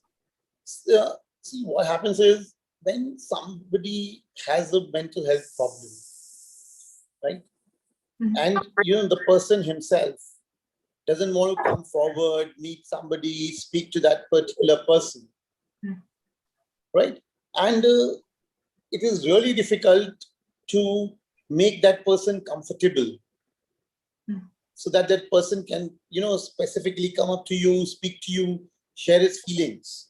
see, what happens is when somebody has a mental health problem, right? Mm-hmm. And the person himself doesn't want to come forward, meet somebody, speak to that particular person, right? And it is really difficult to make that person comfortable so that that person can, specifically come up to you, speak to you, share his feelings.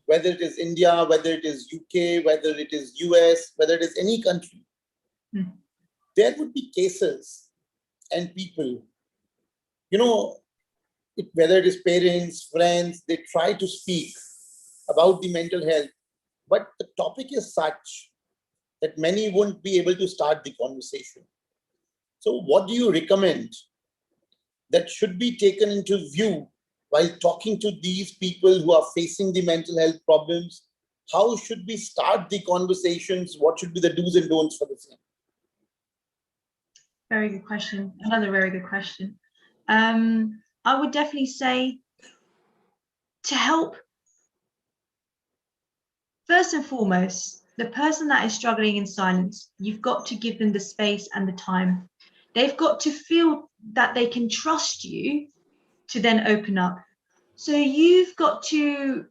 Whether it is India, whether it is UK, whether it is US, whether it is any country, there would be cases and people, whether it is parents, friends, they try to speak about the mental health, but the topic is such that many won't be able to start the conversation. So what do you recommend that should be taken into view while talking to these people who are facing the mental health problems? How should we start the conversations? What should be the do's and don'ts for the same? Very good question. Another very good question. I would definitely say to help, first and foremost, the person that is struggling in silence, you've got to give them the space and the time. They've got to feel that they can trust you to then open up. So you've got to,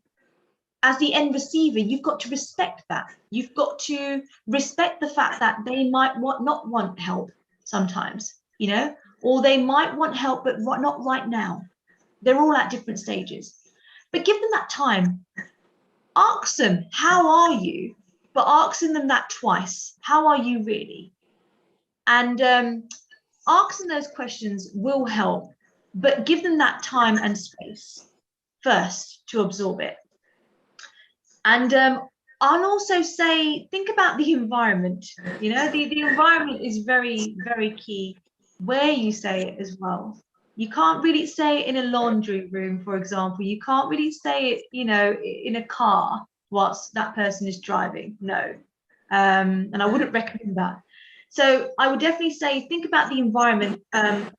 as the end receiver, you've got to respect that. You've got to respect the fact that they might not want help sometimes, or they might want help, but not right now. They're all at different stages. But give them that time. Ask them, how are you? But asking them that twice, how are you really? And asking those questions will help, but give them that time and space first to absorb it. And I'll also say, think about the environment. The environment is very, very key, where you say it as well. You can't really say it in a laundry room, for example. You can't really say it, in a car whilst that person is driving. No. And I wouldn't recommend that. So I would definitely say, think about the environment, a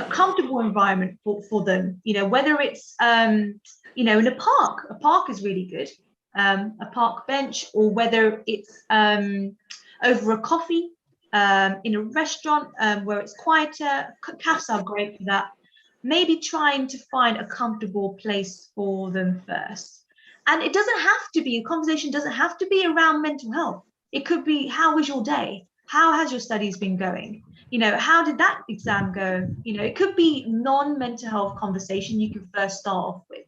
comfortable environment for them, whether it's, in a park. A park is really good, a park bench, or whether it's over a coffee, in a restaurant where it's quieter. Cafes are great for that. Maybe trying to find a comfortable place for them first. And it doesn't have to be, a conversation doesn't have to be around mental health. It could be, how was your day? How has your studies been going? How did that exam go? It could be non-mental health conversation you can first start off with.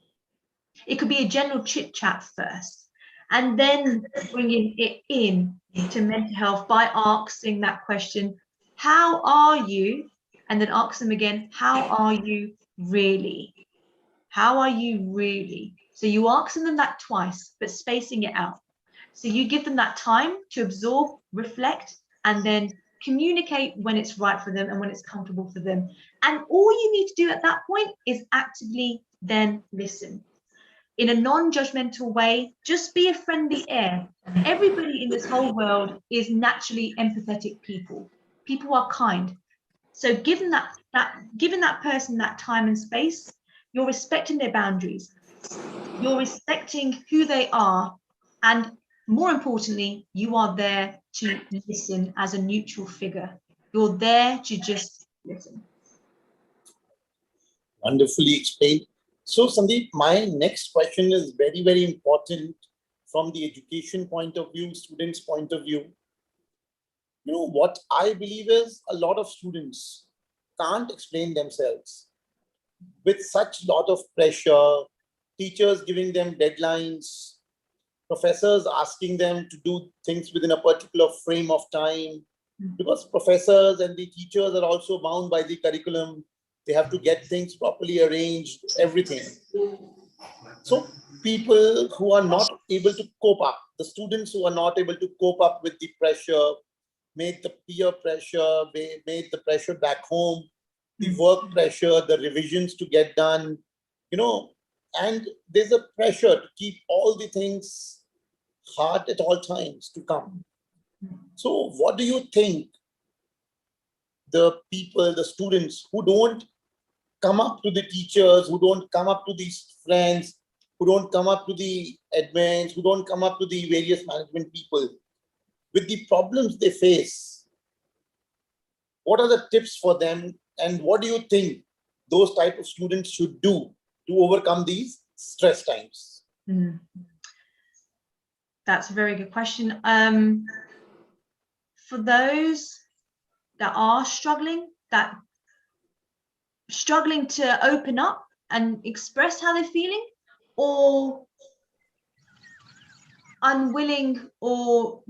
It could be a general chit chat first, and then bringing it in to mental health by asking that question, how are you? And then ask them again, how are you really? How are you really? So you asking them that twice, but spacing it out. So you give them that time to absorb, reflect, and then communicate when it's right for them and when it's comfortable for them. And all you need to do at that point is actively then listen. in a non-judgmental way. Just be a friendly air. Everybody in this whole world is naturally empathetic people. People are kind. So given that person that time and space, you're respecting their boundaries. You're respecting who they are, and more importantly, you are there to listen as a neutral figure. You're there to just listen. Wonderfully explained. So, Sandeep, my next question is very, very important from the education point of view, students' point of view. You know, what I believe is a lot of students can't explain themselves with such lot of pressure, teachers giving them deadlines, professors asking them to do things within a particular frame of time, because professors and the teachers are also bound by the curriculum. They have to get things properly arranged, everything. So people who are not able to cope up, the students who are not able to cope up with the pressure, made the peer pressure, made the pressure back home, the work pressure, the revisions to get done, you know, and there's a pressure to keep all the things hard at all times to come. So what do you think the people, the students who don't come up to the teachers, who don't come up to these friends, who don't come up to the admins, who don't come up to the various management people with the problems they face, what are the tips for them, and what do you think those type of students should do to overcome these stress times? That's a very good question. For those that are struggling to open up and express how they're feeling, or unwilling or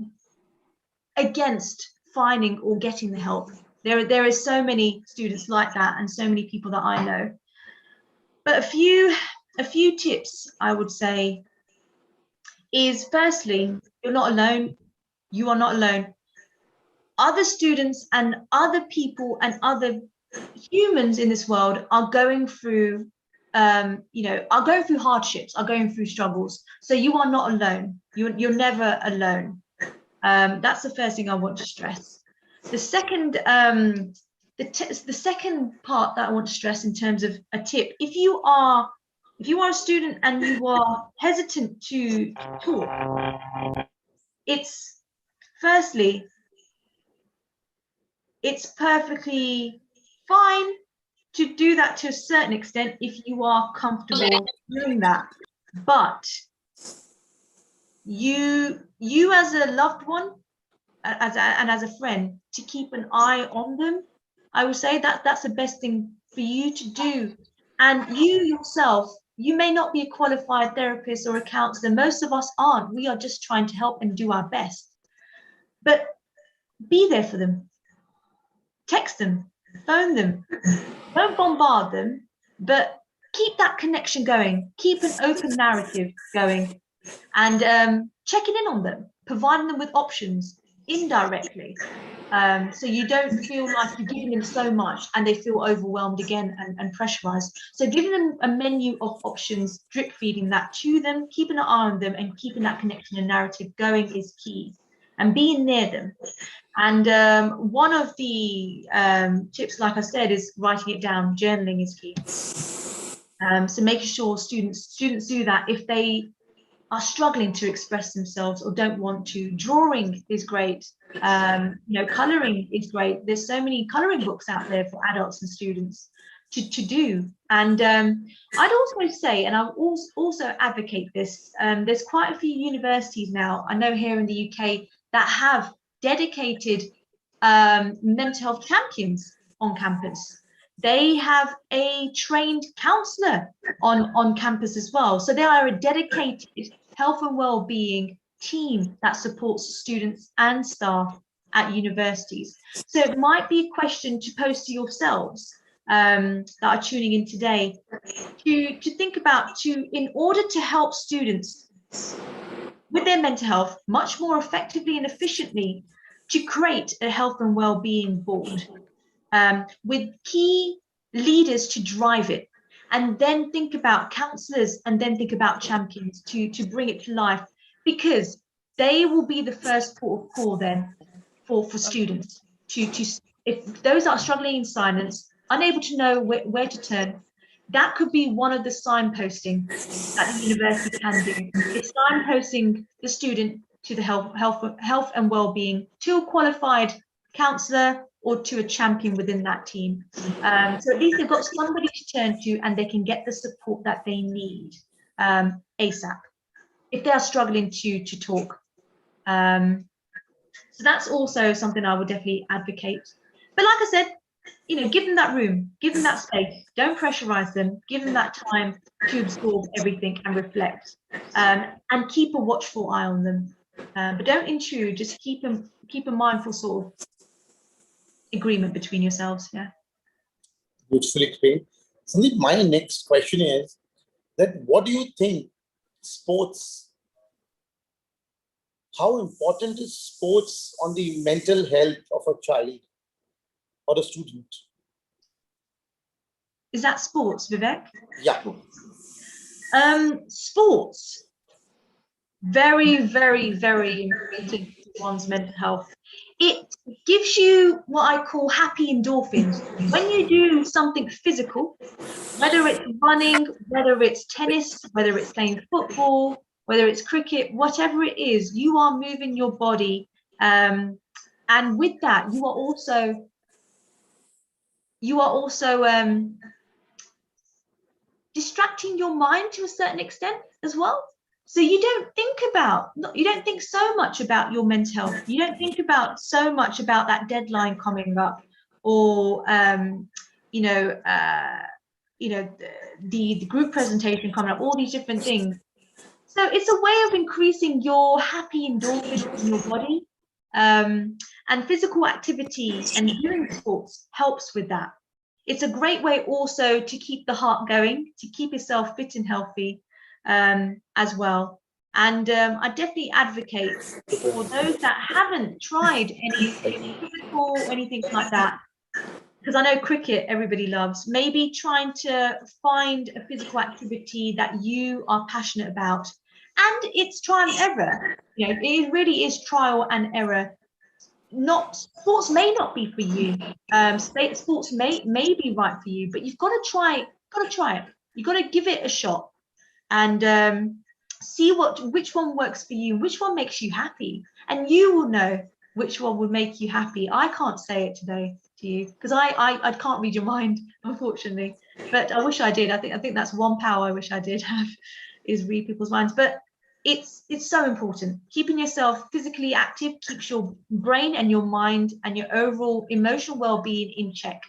against finding or getting the help. There is so many students like that, and so many people that I know. But a few tips I would say is, firstly, you're not alone. You are not alone. Other students and other people and other humans in this world are going through are going through hardships, are going through struggles. So you are not alone. You're never alone. That's the first thing I want to stress. The second the second part that I want to stress in terms of a tip, if you are a student and you are hesitant to talk, it's perfectly fine to do that to a certain extent if you are comfortable doing that. But you as a loved one, as a friend, to keep an eye on them, I would say that's the best thing for you to do. And you yourself, you may not be a qualified therapist or a counselor. Most of us aren't. We are just trying to help and do our best. But be there for them. Text them, phone them. Don't bombard them, but keep that connection going. Keep an open narrative going, and checking in on them, providing them with options indirectly, so you don't feel like you're giving them so much and they feel overwhelmed again and pressurized. So giving them a menu of options, drip feeding that to them, keeping an eye on them, and keeping that connection and narrative going is key, and being near them. And one of the tips, like I said, is writing it down. Journaling is key. So making sure students do that if they are struggling to express themselves or don't want to. Drawing is great. Coloring is great. There's so many coloring books out there for adults and students to do. And I'd also say, and I also advocate this, there's quite a few universities now, I know here in the UK, that have dedicated mental health champions on campus. They have a trained counsellor on campus as well. So they are a dedicated health and well-being team that supports students and staff at universities. So it might be a question to pose to yourselves that are tuning in today, to think about, in order to help students with their mental health much more effectively and efficiently, to create a health and well-being board with key leaders to drive it, and then think about counselors, and then think about champions to bring it to life, because they will be the first port of call then for students to if those are struggling in silence, unable to know where to turn. That could be one of the signposting that the university can do. It's signposting the student to the health and well-being, to a qualified counsellor or to a champion within that team. So at least they've got somebody to turn to, and they can get the support that they need ASAP if they are struggling to talk. So that's also something I would definitely advocate. But like I said, you know, give them that room, give them that space, don't pressurize them, give them that time to absorb everything and reflect, and keep a watchful eye on them. But don't intrude, just keep a mindful sort of agreement between yourselves. Yeah. Beautifully explained. Sandeep, my next question is that what do you think sports, how important is sports on the mental health of a child or a student? Is that sports, Vivek? Yeah. Sports, very, very, very important to one's mental health. It gives you what I call happy endorphins. When you do something physical, whether it's running, whether it's tennis, whether it's playing football, whether it's cricket, whatever it is, you are moving your body. And with that, you are also distracting your mind to a certain extent as well. So you don't think so much about your mental health. You don't think about so much about that deadline coming up, or the group presentation coming up, all these different things. So it's a way of increasing your happy endorphins in your body, and physical activity and doing sports helps with that. It's a great way also to keep the heart going, to keep yourself fit and healthy as well. And I definitely advocate for those that haven't tried anything physical, anything like that, because I know cricket everybody loves, maybe trying to find a physical activity that you are passionate about. And it's trial and error. You know, it really is trial and error. Sports may not be for you. Sports may be right for you, but you've got to try it. You've got to give it a shot and see which one works for you, which one makes you happy, and you will know which one would make you happy. I can't say it today to you because I can't read your mind, unfortunately, but I wish I did. I think that's one power I wish I did have, is read people's minds. But it's so important. Keeping yourself physically active keeps your brain and your mind and your overall emotional well-being in check.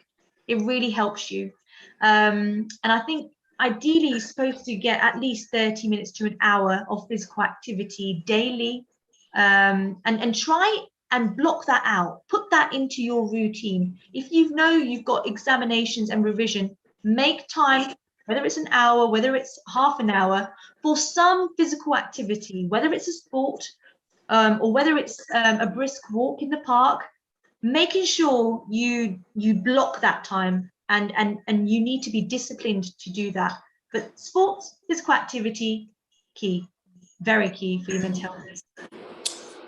It really helps you. And I think ideally you're supposed to get at least 30 minutes to an hour of physical activity daily, and try and block that out. Put that into your routine. If you know you've got examinations and revision, make time, whether it's an hour, whether it's half an hour, for some physical activity, whether it's a sport or whether it's a brisk walk in the park, making sure you block that time, and you need to be disciplined to do that. But sports, physical activity, key, very key for your mental health.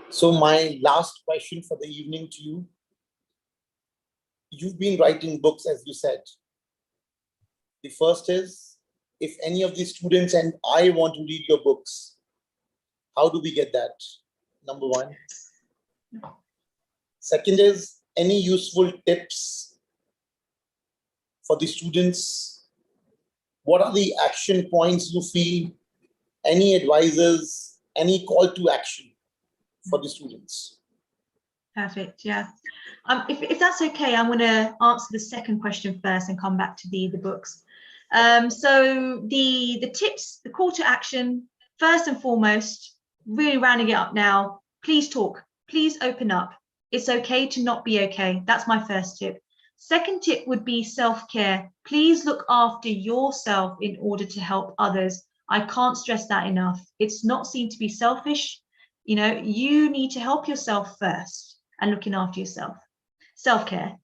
So my last question for the evening to you. You've been writing books, as you said. The first is, if any of the students and I want to read your books, how do we get that? Number one. Second is, any useful tips for the students? What are the action points you feel? Any advisors, any call to action for the students? Perfect. Yeah. If that's okay, I'm going to answer the second question first and come back to the books. So the tips, the call to action, first and foremost, really rounding it up now, please talk, please open up. It's okay to not be okay. That's my first tip. Second tip would be self-care. Please look after yourself in order to help others. I can't stress that enough. It's not seen to be selfish. You know, you need to help yourself first and looking after yourself. Self-care.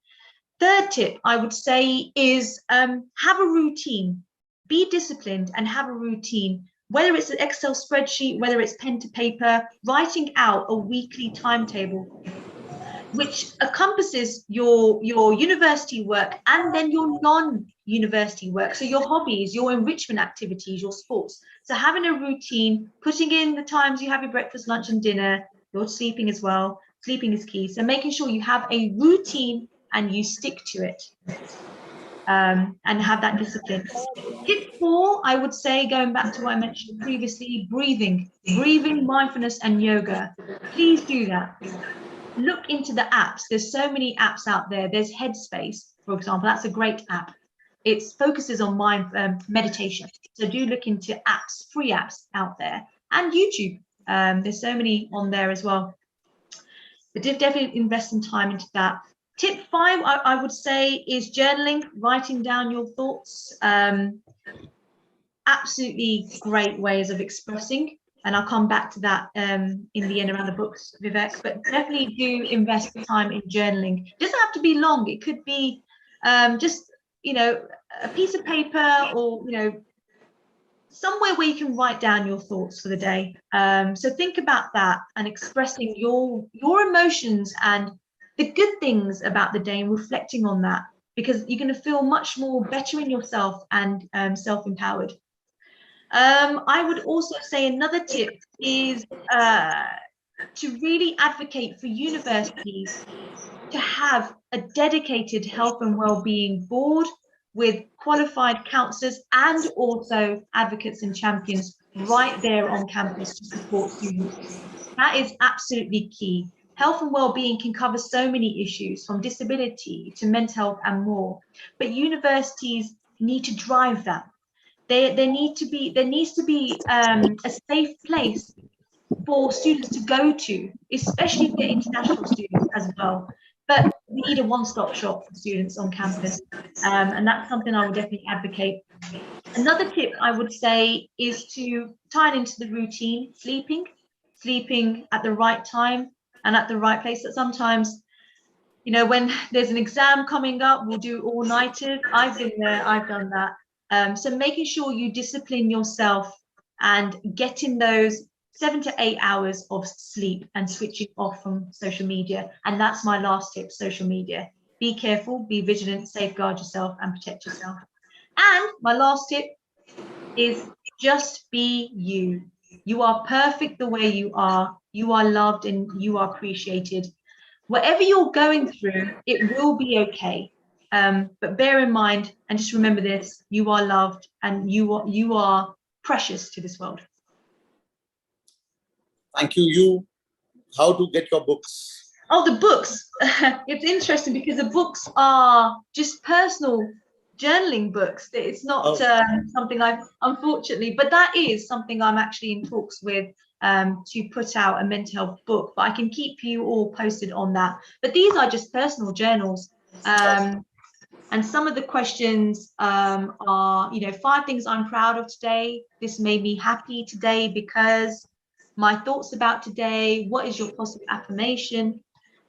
Third tip I would say is have a routine. be disciplined and have a routine, whether it's an Excel spreadsheet, whether it's pen to paper, writing out a weekly timetable, which encompasses your university work and then your non-university work. So your hobbies, your enrichment activities, your sports. So having a routine, putting in the times you have your breakfast, lunch and dinner, you're sleeping as well. Sleeping is key. So making sure you have a routine and you stick to it, and have that discipline. Tip 4, I would say, going back to what I mentioned previously, breathing, mindfulness and yoga. Please do that. Look into the apps. There's so many apps out there. There's Headspace, for example. That's a great app. It focuses on meditation. So do look into apps, free apps out there, and YouTube. There's so many on there as well. But definitely invest some time into that. Tip 5, I would say, is journaling, writing down your thoughts. Absolutely great ways of expressing. And I'll come back to that in the end around the books, Vivek, but definitely do invest the time in journaling. It doesn't have to be long. It could be just, a piece of paper or, somewhere where you can write down your thoughts for the day. So think about that and expressing your emotions and the good things about the day and reflecting on that, because you're going to feel much more better in yourself and self-empowered. I would also say another tip is to really advocate for universities to have a dedicated health and well-being board with qualified counsellors and also advocates and champions right there on campus to support students. That is absolutely key. Health and well-being can cover so many issues, from disability to mental health and more, but universities need to drive that. There needs to be a safe place for students to go to, especially for international students as well. But we need a one-stop shop for students on campus, and that's something I would definitely advocate. Another tip I would say is to tie it into the routine, sleeping at the right time and at the right place. That sometimes, when there's an exam coming up, we'll do all-nighters. I've been there, I've done that. So making sure you discipline yourself and getting those 7 to 8 hours of sleep and switching off from social media. And that's my last tip, social media. Be careful, be vigilant, safeguard yourself and protect yourself. And my last tip is just be you. You are perfect the way you are. You are loved and you are appreciated. Whatever you're going through, it will be okay. But bear in mind, and just remember this, you are loved and you are precious to this world. Thank you. How to get your books? Oh, the books. It's interesting because the books are just personal journaling books. It's not something unfortunately, but that is something I'm actually in talks with to put out a mental health book, but I can keep you all posted on that. But these are just personal journals. And some of the questions are, 5 things I'm proud of today. This made me happy today because my thoughts about today. What is your positive affirmation?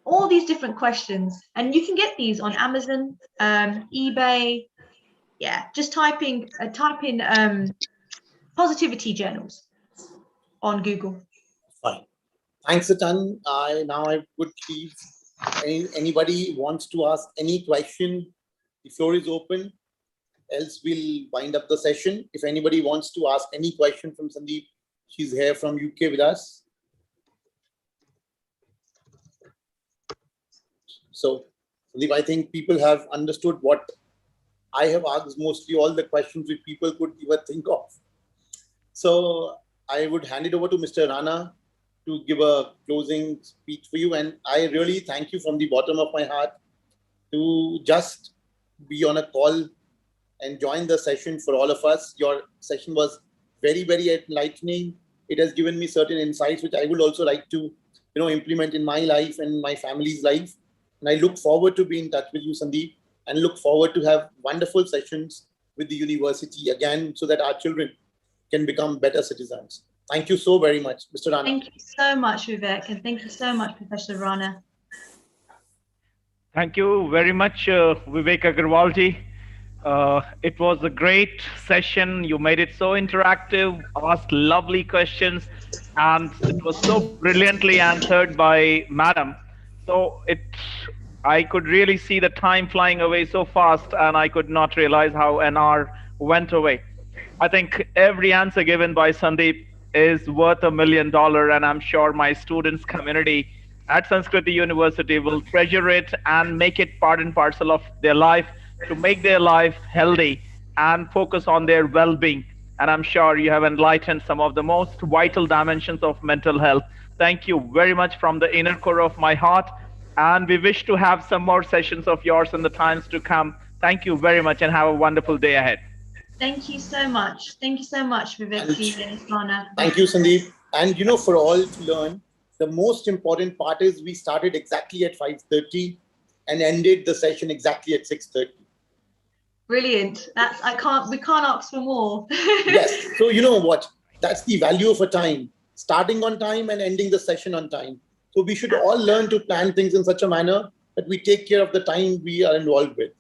All these different questions. And you can get these on Amazon, eBay. Yeah, just type in positivity journals on Google. Fine. Thanks a ton. I would leave. Anybody wants to ask any question, the floor is open. Else we'll wind up the session. If anybody wants to ask any question from Sandeep, she's here from UK with us. So, Sandeep, I think people have understood what I have asked, mostly all the questions which people could even think of. So I would hand it over to Mr. Rana to give a closing speech for you. And I really thank you from the bottom of my heart to just be on a call and join the session for all of us. Your session was very, very enlightening. It has given me certain insights, which I would also like to, implement in my life and my family's life. And I look forward to be in touch with you, Sandeep, and look forward to have wonderful sessions with the university again, so that our children can become better citizens. Thank you so very much, Mr. Rana. Thank you so much, Vivek, and thank you so much, Professor Rana. Thank you very much, Vivek Agrawal ji. It was a great session. You made it so interactive, asked lovely questions, and it was so brilliantly answered by Madam. So I could really see the time flying away so fast, and I could not realize how an hour went away. I think every answer given by Sandeep is worth $1 million, and I'm sure my students' community at Sanskriti University will treasure it and make it part and parcel of their life to make their life healthy and focus on their well-being. And I'm sure you have enlightened some of the most vital dimensions of mental health. Thank you very much from the inner core of my heart. And we wish to have some more sessions of yours in the times to come. Thank you very much and have a wonderful day ahead. Thank you so much. Thank you so much, Vivek. Thank you, Sandeep. And you know, for all to learn, the most important part is we started exactly at 5:30 and ended the session exactly at 6:30. Brilliant. We can't ask for more. Yes. So you know what? That's the value of a time. Starting on time and ending the session on time. So we should all learn to plan things in such a manner that we take care of the time we are involved with.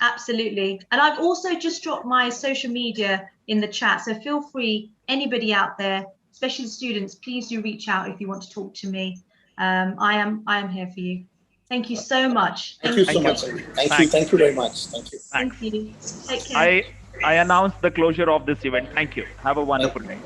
Absolutely. And I've also just dropped my social media in the chat. So feel free, anybody out there, especially the students, please do reach out if you want to talk to me. I am here for you. Thank you so much. Thank you so much. Thank you. Thank you very much. Thank you. Thank you. Take care. I announce the closure of this event. Thank you. Have a wonderful day.